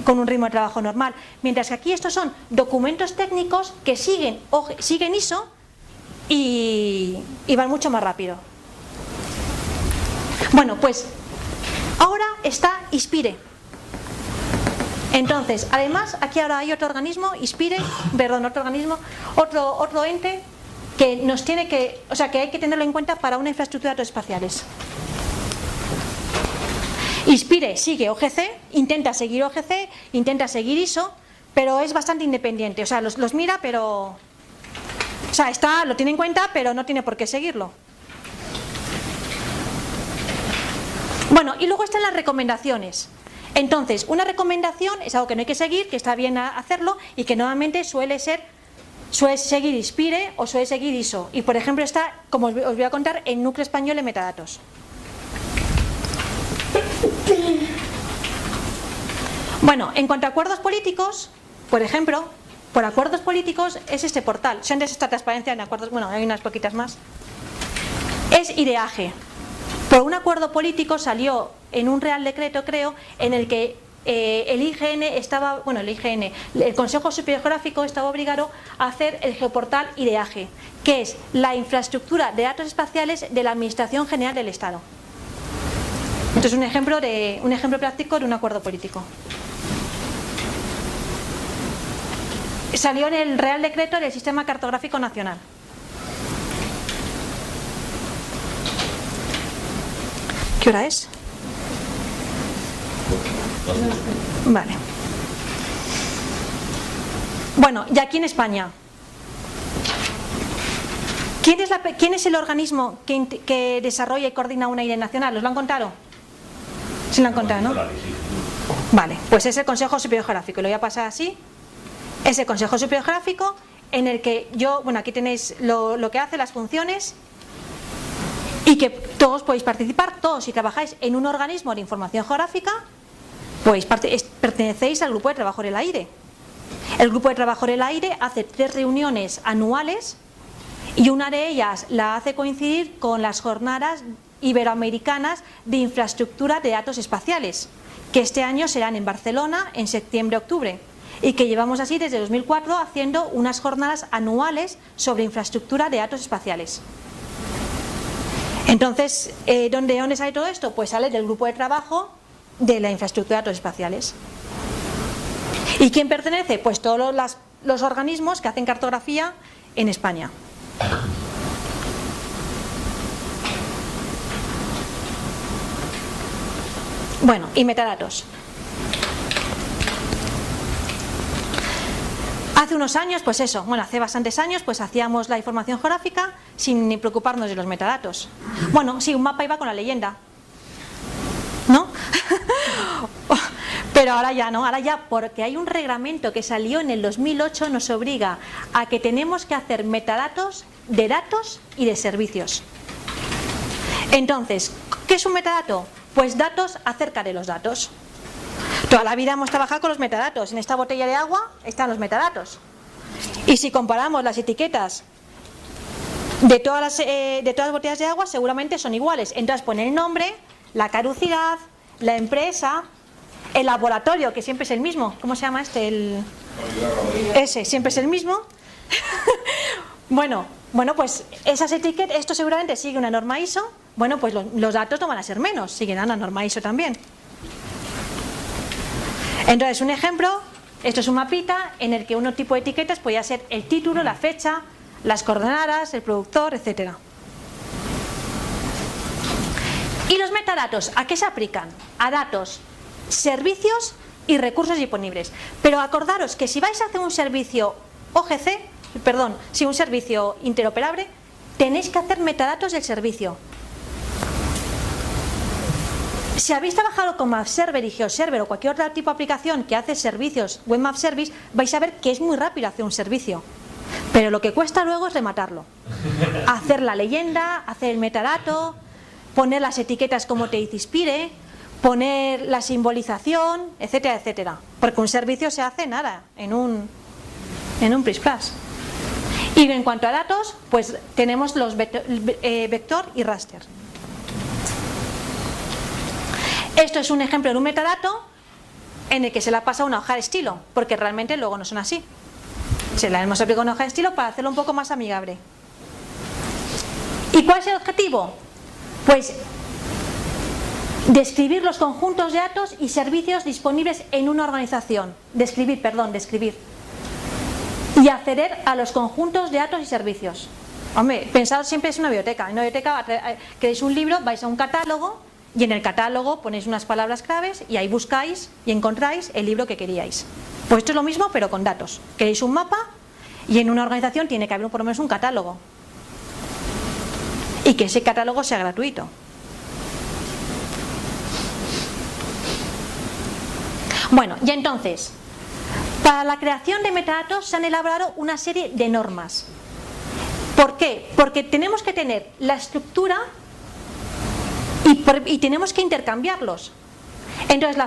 con un ritmo de trabajo normal. Mientras que aquí estos son documentos técnicos que siguen ISO y van mucho más rápido. Bueno, pues ahora está ISPIRE. Entonces, además, aquí ahora hay otro organismo, otro ente que nos tiene que, o sea, que hay que tenerlo en cuenta para una infraestructura de datos espaciales. ISPIRE sigue OGC, intenta seguir OGC, intenta seguir ISO, pero es bastante independiente, o sea, los mira, pero, o sea, lo tiene en cuenta, pero no tiene por qué seguirlo. Bueno, y luego están las recomendaciones. Entonces, una recomendación es algo que no hay que seguir, que está bien hacerlo y que normalmente suele seguir ISPIRE o suele seguir ISO. Y por ejemplo está, como os voy a contar, el núcleo español de metadatos. Bueno, en cuanto a acuerdos políticos, por ejemplo, por acuerdos políticos es este portal. Si antes esta transparencia en acuerdos, bueno, hay unas poquitas más. Es IDEAGE. Por un acuerdo político salió en un Real Decreto, creo, en el que el IGN estaba, bueno, el Consejo Superior Geográfico estaba obligado a hacer el geoportal IDEAGE, que es la infraestructura de datos espaciales de la Administración General del Estado. Esto es un ejemplo práctico de un acuerdo político. Salió en el Real Decreto del Sistema Cartográfico Nacional. ¿Qué hora es? Vale. Bueno, y aquí en España, ¿quién es el organismo que desarrolla y coordina una IDE nacional? ¿Os lo han contado? Sí lo han contado, ¿no? Vale, pues es el Consejo Superior Geográfico, lo voy a pasar así. Es el Consejo Superior Geográfico en el que bueno, aquí tenéis lo que hace, las funciones, y que todos podéis participar, todos si trabajáis en un organismo de información geográfica, pues pertenecéis al grupo de trabajo del AIRE. El grupo de trabajo del AIRE hace 3 reuniones anuales y una de ellas la hace coincidir con las jornadas iberoamericanas de infraestructura de datos espaciales, que este año serán en Barcelona en septiembre-octubre, y que llevamos así desde 2004 haciendo unas jornadas anuales sobre infraestructura de datos espaciales. Entonces, ¿dónde sale todo esto? Pues sale del grupo de trabajo de la infraestructura de datos espaciales. ¿Y quién pertenece? Pues todos los organismos que hacen cartografía en España. Bueno, y metadatos. Hace unos años, pues eso, bueno, hace bastantes años, pues hacíamos la información geográfica sin ni preocuparnos de los metadatos. Bueno, sí, un mapa iba con la leyenda, ¿no? Pero ahora ya no, ahora ya porque hay un reglamento que salió en el 2008 nos obliga a que tenemos que hacer metadatos de datos y de servicios. Entonces, ¿qué es un metadato? Pues datos acerca de los datos. Toda la vida hemos trabajado con los metadatos. En esta botella de agua están los metadatos. Y si comparamos las etiquetas de todas las botellas de agua, seguramente son iguales. Entonces pone el nombre, la caducidad, la empresa, el laboratorio, que siempre es el mismo. ¿Cómo se llama este? Ese, siempre es el mismo. Bueno, pues esas etiquetas, esto seguramente sigue una norma ISO. Bueno, pues los datos no van a ser menos, seguirán la norma ISO también. Entonces, un ejemplo, esto es un mapita en el que un tipo de etiquetas podría ser el título, la fecha, las coordenadas, el productor, etc. ¿Y los metadatos a qué se aplican? A datos, servicios y recursos disponibles. Pero acordaros que si vais a hacer un servicio un servicio interoperable, tenéis que hacer metadatos del servicio. Si habéis trabajado con MapServer y GeoServer o cualquier otro tipo de aplicación que hace servicios, Web Map Service, vais a ver que es muy rápido hacer un servicio. Pero lo que cuesta luego es rematarlo. Hacer la leyenda, hacer el metadato, poner las etiquetas como te dice ISPIRE, poner la simbolización, etcétera, etcétera. Porque un servicio se hace nada, en un PRIS++. Y en cuanto a datos, pues tenemos los vector y raster. Esto es un ejemplo de un metadato en el que se le ha pasado una hoja de estilo, porque realmente luego no son así. Se la hemos aplicado una hoja de estilo para hacerlo un poco más amigable. ¿Y cuál es el objetivo? Pues describir los conjuntos de datos y servicios disponibles en una organización. Describir. Y acceder a los conjuntos de datos y servicios. Hombre, pensad siempre es una biblioteca. En una biblioteca queréis un libro, vais a un catálogo y en el catálogo ponéis unas palabras claves y ahí buscáis y encontráis el libro que queríais. Pues esto es lo mismo pero con datos. Queréis un mapa y en una organización tiene que haber por lo menos un catálogo. Y que ese catálogo sea gratuito. Bueno, y entonces, para la creación de metadatos se han elaborado una serie de normas. ¿Por qué? Porque tenemos que tener la estructura y tenemos que intercambiarlos. Entonces,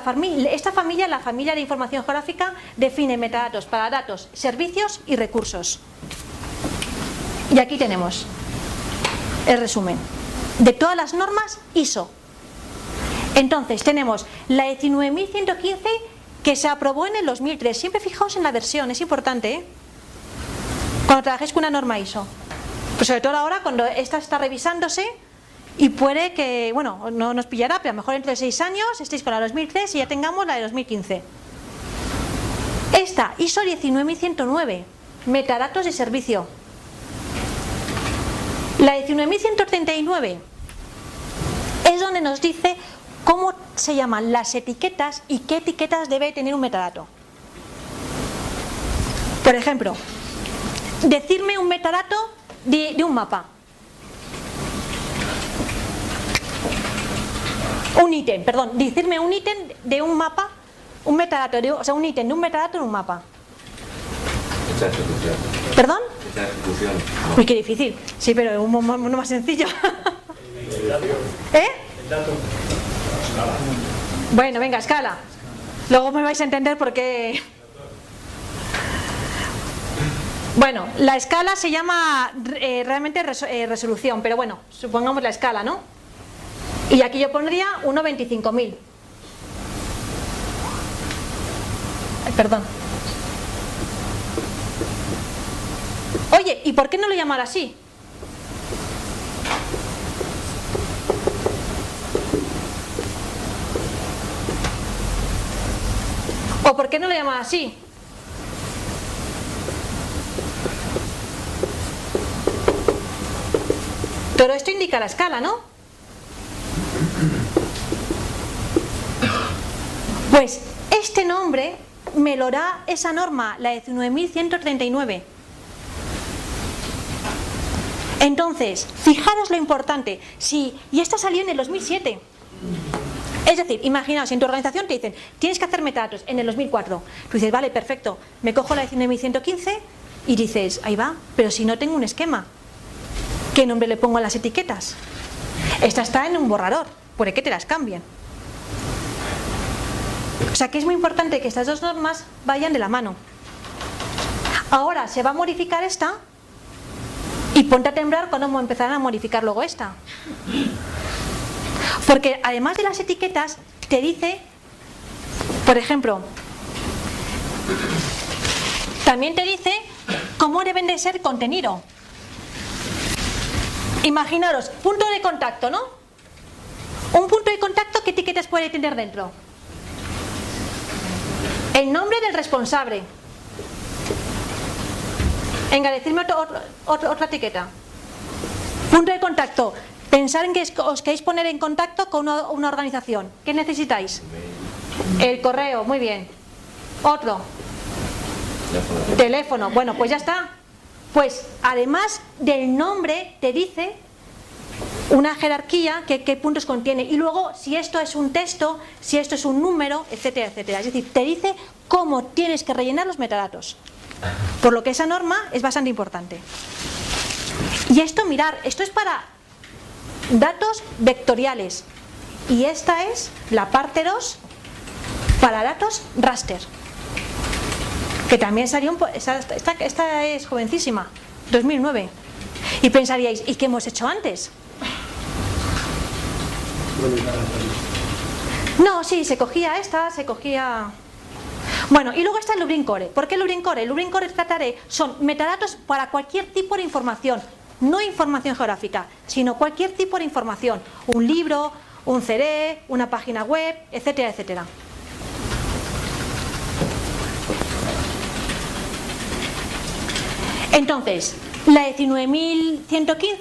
esta familia, la familia de información geográfica, define metadatos para datos, servicios y recursos. Y aquí tenemos el resumen de todas las normas ISO. Entonces tenemos la 19115 que se aprobó en el 2003. Siempre fijaos en la versión, es importante, ¿eh? Cuando trabajéis con una norma ISO. Pues sobre todo ahora cuando esta está revisándose y puede que, bueno, no nos pillará, pero a lo mejor entre 6 años estéis con la 2003 y ya tengamos la de 2015. Esta ISO 19109, metadatos de servicio. La 19139 es donde nos dice cómo se llaman las etiquetas y qué etiquetas debe tener un metadato. Por ejemplo, decirme un metadato de un mapa. Un ítem, perdón, decirme un ítem de un mapa, un metadato, o sea, un ítem de un metadato en un mapa.
Fecha de ejecución.
¿Perdón?
Fecha de ejecución.
Uy, qué difícil. Sí, pero uno más sencillo. ¿Eh? Bueno, venga, escala. Luego me vais a entender por qué. Bueno, la escala se llama realmente resolución, pero bueno, supongamos la escala, ¿no? Y aquí yo pondría 1/25.000. Perdón. Oye, ¿y por qué no lo llamar así? ¿O por qué no lo llaman así? Todo esto indica la escala, ¿no? Pues este nombre me lo da esa norma, la 19139. Entonces, fijaros lo importante. Y esta salió en el 2007. Es decir, imaginaos, en tu organización te dicen, tienes que hacer metadatos en el 2004. Tú dices, vale, perfecto, me cojo la 19115 y dices, ahí va, pero si no tengo un esquema, ¿qué nombre le pongo a las etiquetas? Esta está en un borrador, puede que te las cambien. O sea que es muy importante que estas dos normas vayan de la mano. Ahora se va a modificar esta y ponte a temblar cuando empezarán a modificar luego esta. Porque además de las etiquetas te dice, por ejemplo, también te dice cómo deben de ser contenido. Imaginaros, punto de contacto, ¿no? Un punto de contacto, ¿qué etiquetas puede tener dentro? El nombre del responsable. Venga, decidme otra etiqueta. Punto de contacto. Pensar en que os queréis poner en contacto con una organización. ¿Qué necesitáis? El correo, muy bien. Otro. Teléfono. Bueno, pues ya está. Pues además del nombre te dice una jerarquía qué puntos contiene y luego si esto es un texto, si esto es un número, etcétera, etcétera. Es decir, te dice cómo tienes que rellenar los metadatos. Por lo que esa norma es bastante importante. Y esto, mirar, esto es para datos vectoriales y esta es la parte 2 para datos raster, que también salió esta es jovencísima, 2009, y pensaríais, ¿y qué hemos hecho antes? No, sí, se cogía esta, se cogía... Bueno, y luego está el Lublin Core. ¿Por qué el Lublin Core? El Lublin Core son metadatos para cualquier tipo de información, no información geográfica, sino cualquier tipo de información. Un libro, un CD, una página web, etcétera, etcétera. Entonces, la 19.115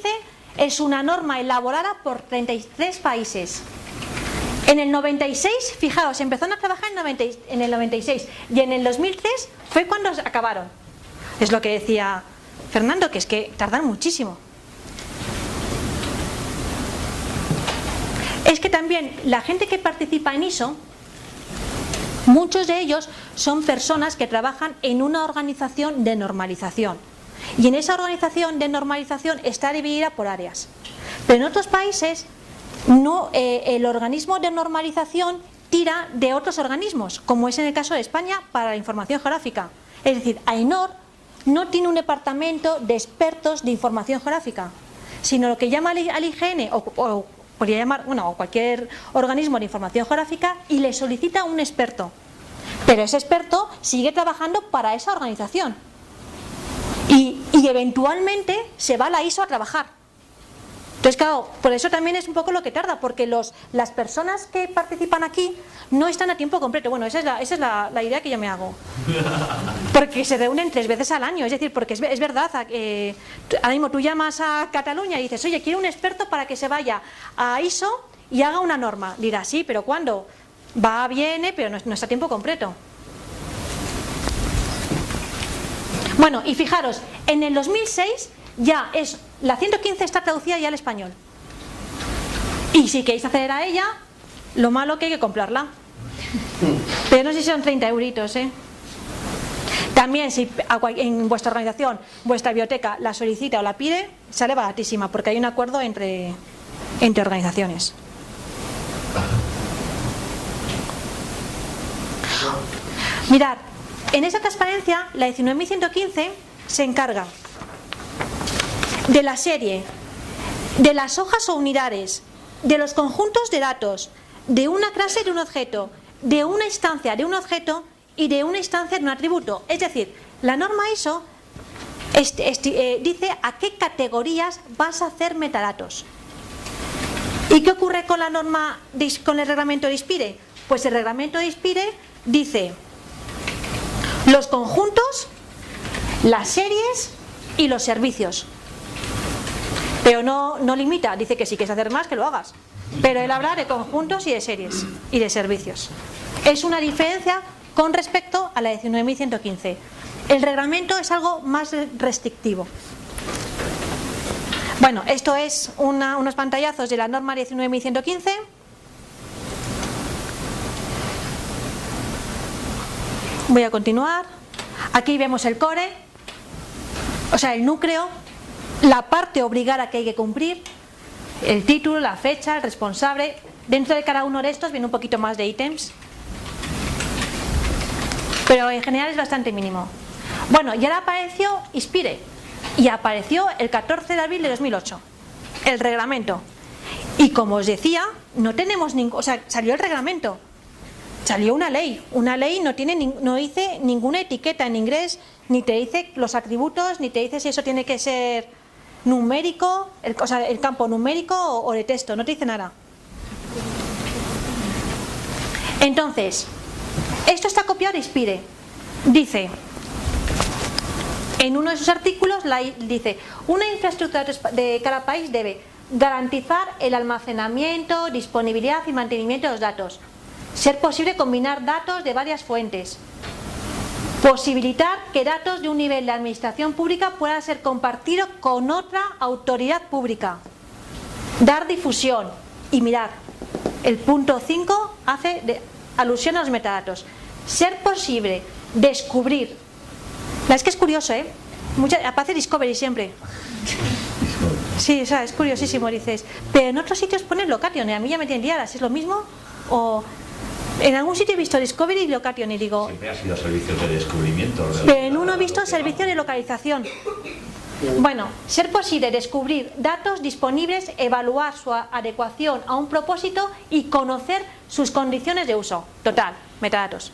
es una norma elaborada por 33 países. En el 96, fijaos, empezaron a trabajar en el 96 y en el 2003 fue cuando acabaron. Es lo que decía Fernando, que es que tardan muchísimo. Es que también la gente que participa en ISO, muchos de ellos son personas que trabajan en una organización de normalización. Y en esa organización de normalización está dividida por áreas. Pero en otros países no, el organismo de normalización tira de otros organismos, como es en el caso de España para la información geográfica. Es decir, AENOR no tiene un departamento de expertos de información geográfica, sino lo que llama al IGN o podría llamar, bueno, o cualquier organismo de información geográfica y le solicita un experto. Pero ese experto sigue trabajando para esa organización. Y eventualmente se va a la ISO a trabajar. Entonces, claro, por eso también es un poco lo que tarda, porque las personas que participan aquí no están a tiempo completo. Bueno, esa es la idea que yo me hago. Porque se reúnen 3 veces al año, es decir, porque es verdad, ahora mismo tú llamas a Cataluña y dices, oye, quiero un experto para que se vaya a ISO y haga una norma. Dirá, sí, pero ¿cuándo? Va, viene, pero no está a tiempo completo. Bueno, y fijaros, en el 2006 ya la 115 está traducida ya al español. Y si queréis acceder a ella, lo malo que hay que comprarla. Pero no sé si son 30 euritos, ¿eh? También si en vuestra organización, vuestra biblioteca la solicita o la pide, sale baratísima, porque hay un acuerdo entre organizaciones. Mirad, en esa transparencia, la 19.115 se encarga de la serie, de las hojas o unidades, de los conjuntos de datos, de una clase de un objeto, de una instancia de un objeto y de una instancia de un atributo. Es decir, la norma ISO dice a qué categorías vas a hacer metadatos. ¿Y qué ocurre con la norma, con el reglamento de ISPIRE? Pues el reglamento de ISPIRE dice los conjuntos, las series y los servicios. Pero no limita, dice que si quieres hacer más, que lo hagas. Pero él habla de conjuntos y de series y de servicios. Es una diferencia con respecto a la 19.115. El reglamento es algo más restrictivo. Bueno, esto es unos pantallazos de la norma 19.115. Voy a continuar. Aquí vemos el core, o sea, el núcleo, la parte obligada que hay que cumplir, el título, la fecha, el responsable. Dentro de cada uno de estos viene un poquito más de ítems, pero en general es bastante mínimo. Bueno, y ahora apareció ISPIRE y apareció el 14 de abril de 2008 el reglamento, y como os decía, no tenemos ningún, o sea, salió el reglamento, salió una ley no dice ninguna etiqueta en inglés, ni te dice los atributos, ni te dice si eso tiene que ser numérico, o sea, el campo numérico o de texto, no te dice nada. Entonces, esto está copiado de ISPIRE. Dice, en uno de sus artículos, dice, una infraestructura de cada país debe garantizar el almacenamiento, disponibilidad y mantenimiento de los datos, ser posible combinar datos de varias fuentes, posibilitar que datos de un nivel de administración pública puedan ser compartidos con otra autoridad pública, dar difusión. Y mirad, el punto 5 hace alusión a los metadatos. Ser posible descubrir. Es que es curioso, ¿eh? Aparece Discovery siempre. Sí, o sea, es curiosísimo, dices. Pero en otros sitios ponen Location, y a mí ya me tienen liadas. ¿Es lo mismo? O en algún sitio he visto Discovery y Location y digo...
Siempre ha sido servicios de descubrimiento.
Pero en uno he visto servicio de localización. Bueno, ser posible descubrir datos disponibles, evaluar su adecuación a un propósito y conocer sus condiciones de uso. Total, metadatos.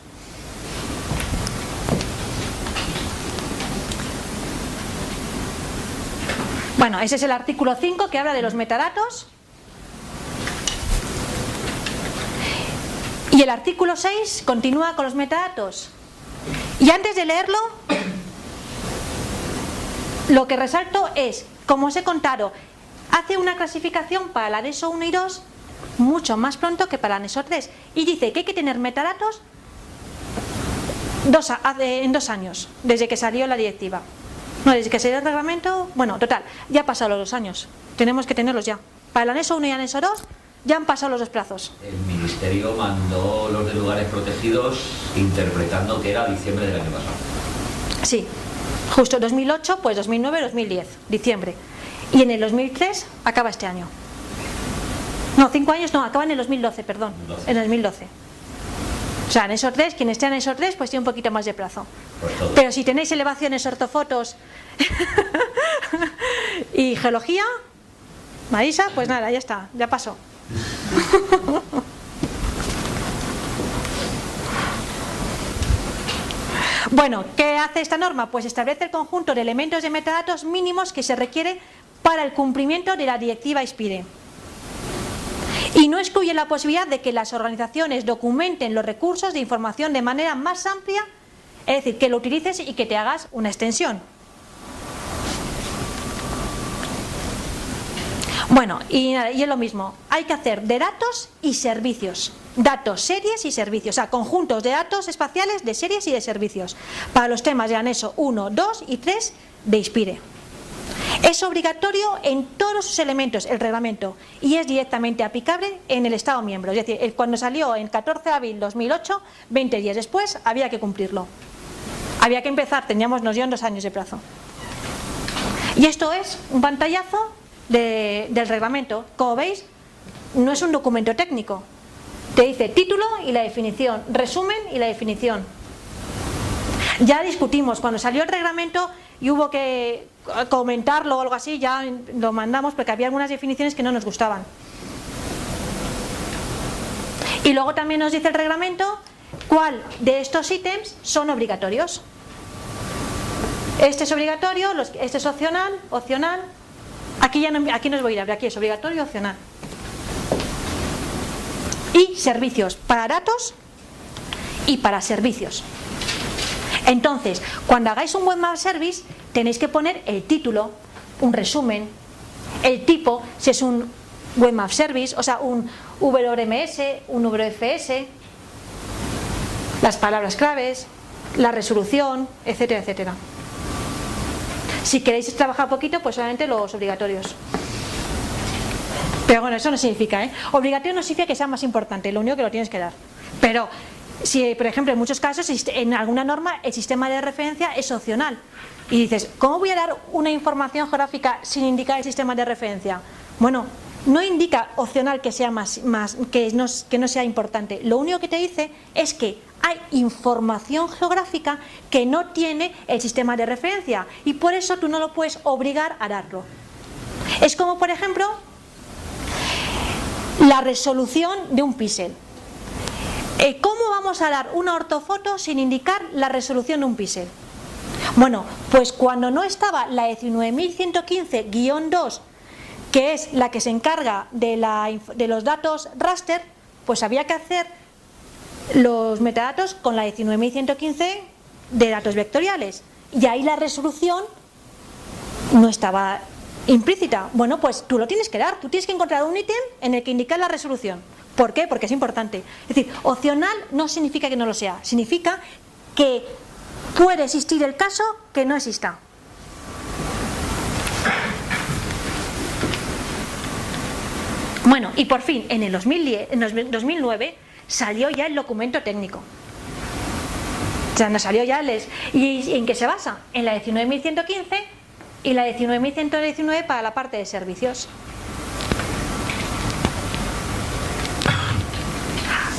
Bueno, ese es el artículo 5 que habla de los metadatos. Y el artículo 6 continúa con los metadatos. Y antes de leerlo, lo que resalto es, como os he contado, hace una clasificación para el anexo 1 y 2 mucho más pronto que para el anexo 3. Y dice que hay que tener metadatos en 2 años, desde que salió la directiva. No, desde que salió el reglamento, bueno, total, ya han pasado los 2 años. Tenemos que tenerlos ya. Para el anexo 1 y el anexo 2 ya han pasado los 2 plazos.
El Ministerio mandó los de lugares protegidos interpretando que era diciembre del año pasado.
Sí, justo 2008, pues 2009, 2010, diciembre. Y en el 2003 acaba este año. No, 5 años no, acaba en el 2012, perdón.
12.
En el 2012. O sea, en ESO 3, quien esté en ESO 3, pues tiene un poquito más de plazo.
Pues todo.
Pero si tenéis elevaciones, ortofotos y geología, Marisa, pues nada, ya está, ya pasó. Bueno, ¿qué hace esta norma? Pues establece el conjunto de elementos de metadatos mínimos que se requiere para el cumplimiento de la directiva ISPIRE. Y no excluye la posibilidad de que las organizaciones documenten los recursos de información de manera más amplia, es decir, que lo utilices y que te hagas una extensión. Bueno, y es lo mismo, hay que hacer de datos y servicios, datos, series y servicios, o sea, conjuntos de datos espaciales de series y de servicios, para los temas de anexo 1, 2 y 3 de ISPIRE. Es obligatorio en todos sus elementos el reglamento y es directamente aplicable en el Estado miembro, es decir, cuando salió en 14 de abril de 2008, 20 días después, había que cumplirlo. Había que empezar, nos dieron 2 años de plazo. Y esto es un pantallazo del reglamento. Como veis, no es un documento técnico. Te dice título y la definición, resumen y la definición. Ya discutimos, cuando salió el reglamento y hubo que comentarlo o algo así, ya lo mandamos porque había algunas definiciones que no nos gustaban. Y luego también nos dice el reglamento cuál de estos ítems son obligatorios. Este es obligatorio, este es opcional. Aquí no os voy a ir, aquí es obligatorio y opcional. Y servicios para datos y para servicios. Entonces, cuando hagáis un webmap service, tenéis que poner el título, un resumen, el tipo, si es un webmap service, o sea, un WMS, un WFS, las palabras claves, la resolución, etcétera, etcétera. Si queréis trabajar poquito, pues solamente los obligatorios. Pero bueno, eso no significa, obligatorio no significa que sea más importante, lo único que lo tienes que dar. Pero si, por ejemplo, en muchos casos, en alguna norma, el sistema de referencia es opcional. Y dices, ¿cómo voy a dar una información geográfica sin indicar el sistema de referencia? Bueno, no indica opcional que sea que no sea importante. Lo único que te dice es que hay información geográfica que no tiene el sistema de referencia y por eso tú no lo puedes obligar a darlo. Es como, por ejemplo, la resolución de un píxel. ¿Cómo vamos a dar una ortofoto sin indicar la resolución de un píxel? Bueno, pues cuando no estaba la 19115-2, que es la que se encarga de los datos raster, pues había que hacer los metadatos con la 19115 de datos vectoriales. Y ahí la resolución no estaba implícita. Bueno, pues tú lo tienes que dar, tú tienes que encontrar un ítem en el que indicar la resolución. ¿Por qué? Porque es importante. Es decir, opcional no significa que no lo sea, significa que puede existir el caso que no exista. Bueno, y por fin, en el 2009 salió ya el documento técnico. O sea, nos salió ya ¿Y en qué se basa? En la 19115 y la 19119 para la parte de servicios.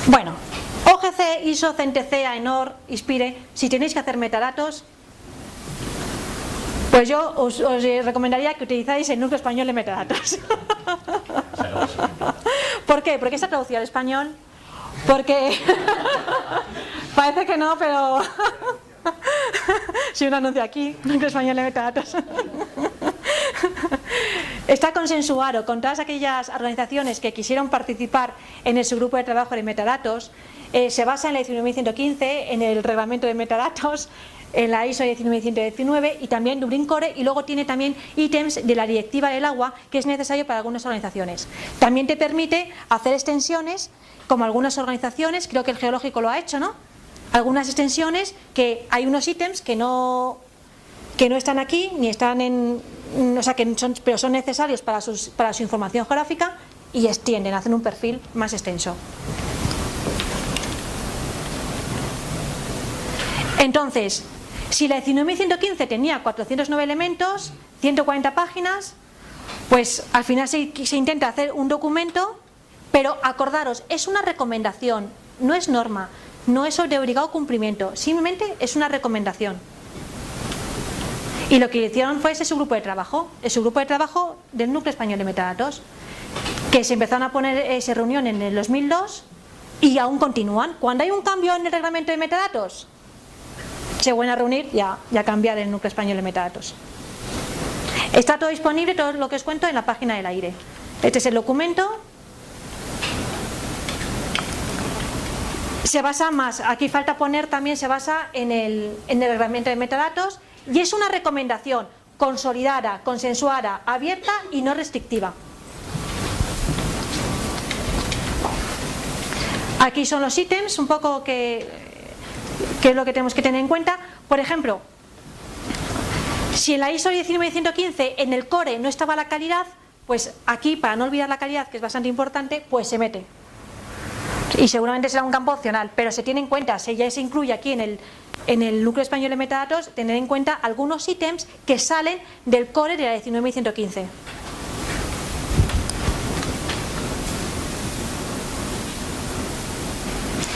Bueno, OGC, ISO, CNTC, AENOR, ISPIRE, si tenéis que hacer metadatos, Pues yo os recomendaría que utilizáis el núcleo español de metadatos. ¿Por qué? Porque está traducido al español. Porque parece que no, pero si un anuncio aquí, núcleo español de metadatos. Está consensuado con todas aquellas organizaciones que quisieron participar en el subgrupo de trabajo de metadatos. Se basa en la 19115, en el reglamento de metadatos, en la ISO 19119 y también Dublin Core, y luego tiene también ítems de la directiva del agua que es necesario para algunas organizaciones. También te permite hacer extensiones, como algunas organizaciones, creo que el geológico lo ha hecho, ¿no? Algunas extensiones que hay unos ítems que no están aquí, ni están en, o sea, pero son necesarios para su información geográfica y extienden, hacen un perfil más extenso. Entonces, si la 19115 tenía 409 elementos, 140 páginas, pues al final se intenta hacer un documento, pero acordaros, es una recomendación, no es norma, no es de obligado cumplimiento, simplemente es una recomendación. Y lo que hicieron fue ese subgrupo de trabajo, el subgrupo de trabajo del núcleo español de metadatos, que se empezaron a poner, se reunión en el 2002 y aún continúan. Cuando hay un cambio en el reglamento de metadatos, se vuelven a reunir y a cambiar el núcleo español de metadatos. Está todo disponible, todo lo que os cuento, en la página del AIRE. Este es el documento. Se basa más, aquí falta poner también, se basa en el reglamento de metadatos, y es una recomendación consolidada, consensuada, abierta y no restrictiva. Aquí son los ítems, un poco que es lo que tenemos que tener en cuenta. Por ejemplo, si en la ISO 19115 en el core no estaba la calidad, pues aquí, para no olvidar la calidad, que es bastante importante, pues se mete. Y seguramente será un campo opcional, pero se tiene en cuenta, si ya se incluye aquí en el núcleo español de metadatos, tener en cuenta algunos ítems que salen del core de la 19115.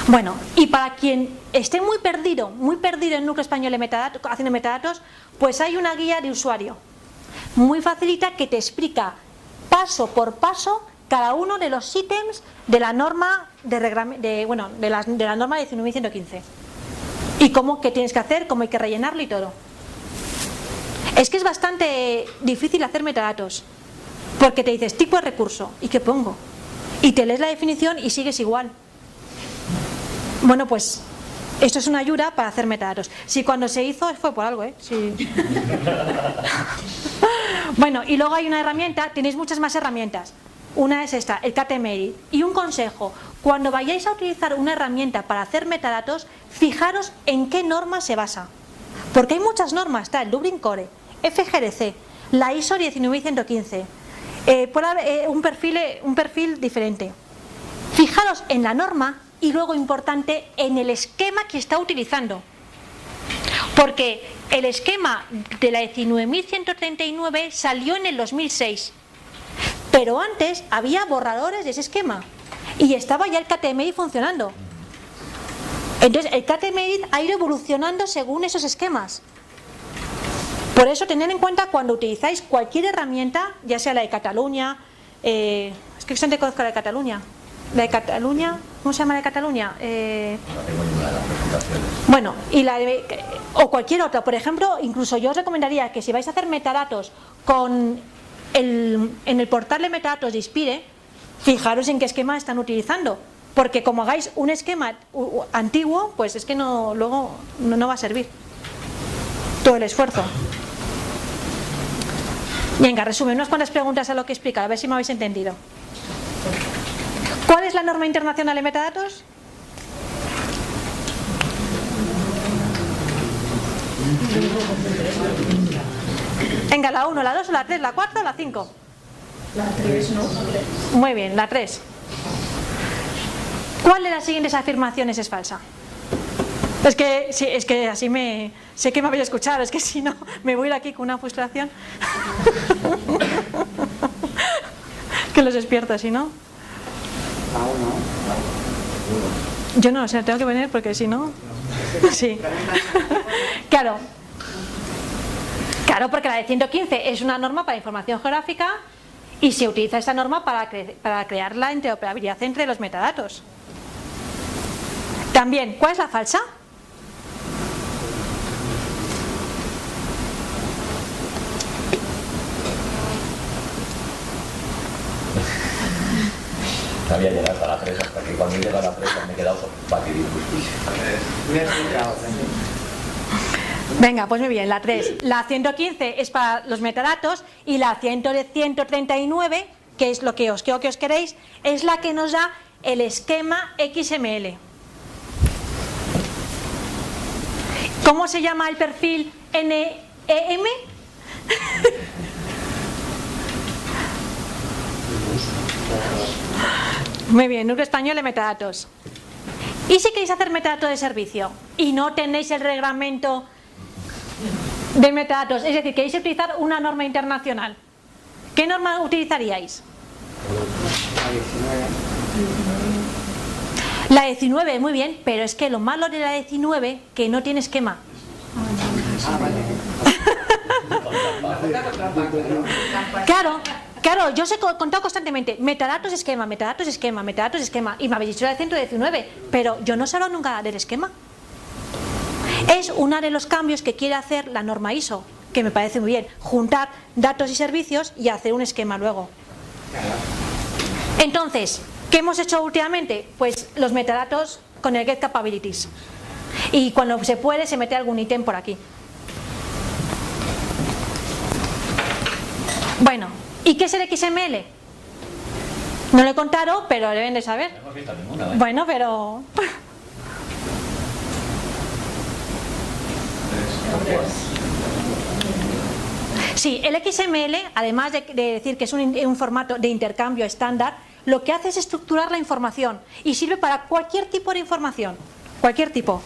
Bueno, y para quien esté muy perdido en el núcleo español de metadatos, haciendo metadatos, pues hay una guía de usuario muy facilita que te explica paso por paso cada uno de los ítems de la norma de la norma de 19115 y qué tienes que hacer, cómo hay que rellenarlo y todo. Es que es bastante difícil hacer metadatos porque te dices tipo de recurso y qué pongo, y te lees la definición y sigues igual. Bueno, pues esto es una ayuda para hacer metadatos. Si cuando se hizo fue por algo, sí. Bueno, y luego hay una herramienta, tenéis muchas más herramientas. Una es esta, el KTML. Y un consejo, cuando vayáis a utilizar una herramienta para hacer metadatos, fijaros en qué norma se basa. Porque hay muchas normas, está el Dublin Core, FGRC, la ISO 19115, puede haber un perfil diferente. Fijaros en la norma y luego, importante, en el esquema que está utilizando. Porque el esquema de la 19139 salió en el 2006. Pero antes había borradores de ese esquema y estaba ya el KTML funcionando. Entonces el KTML ha ido evolucionando según esos esquemas. Por eso tened en cuenta cuando utilizáis cualquier herramienta, ya sea la de Cataluña, es que no te conozco la de Cataluña. La de Cataluña, ¿cómo se llama la de Cataluña?
No tengo ninguna de las presentaciones.
Bueno, y o cualquier otra. Por ejemplo, incluso yo os recomendaría que si vais a hacer metadatos en el portal de metadatos de Inspire, fijaros en qué esquema están utilizando, porque como hagáis un esquema antiguo, pues es que luego no va a servir todo el esfuerzo. Venga, resumen, unas cuantas preguntas a lo que explica, a ver si me habéis entendido. ¿Cuál es la norma internacional de metadatos? Venga, la 1, la 2, la 3, la 4 o la 5.
La 3, ¿no?
Muy bien, la 3. ¿Cuál de las siguientes afirmaciones es falsa? Es que así sé que me habéis escuchado, es que si no me voy a ir aquí con una frustración. Que los despierto, si no. Yo no, o sea, tengo que venir porque si no. Sí. Claro. Claro, porque la de 115 es una norma para información geográfica y se utiliza esa norma para crear la interoperabilidad entre los metadatos. También, ¿cuál es la falsa?
No había llegado hasta la 3, hasta que cuando he llegado a la 3 me he quedado batido.
Venga, pues muy bien, la 3. La 115 es para los metadatos y la 139, que es lo que os creo que os queréis, es la que nos da el esquema XML. ¿Cómo se llama el perfil NEM? Muy bien, núcleo español de metadatos. ¿Y si queréis hacer metadatos de servicio y no tenéis el reglamento de metadatos? Es decir, queréis utilizar una norma internacional. ¿Qué norma utilizaríais? La 19, muy bien, pero es que lo malo de la 19 que no tiene esquema. Claro, yo os he contado constantemente metadatos esquema, metadatos esquema, metadatos esquema, y me habéis dicho la de 119, pero yo no os he hablado nunca del esquema. Es uno de los cambios que quiere hacer la norma ISO, que me parece muy bien, juntar datos y servicios y hacer un esquema luego. Entonces, ¿qué hemos hecho últimamente? Pues los metadatos con el get capabilities, y cuando se puede se mete algún ítem por aquí. Bueno, ¿y qué es el XML? No lo he contado, pero deben de saber.
No hemos visto ninguna, ¿eh?
Bueno, pero... Sí, el XML, además de decir que es un formato de intercambio estándar, lo que hace es estructurar la información y sirve para cualquier tipo de información, cualquier tipo.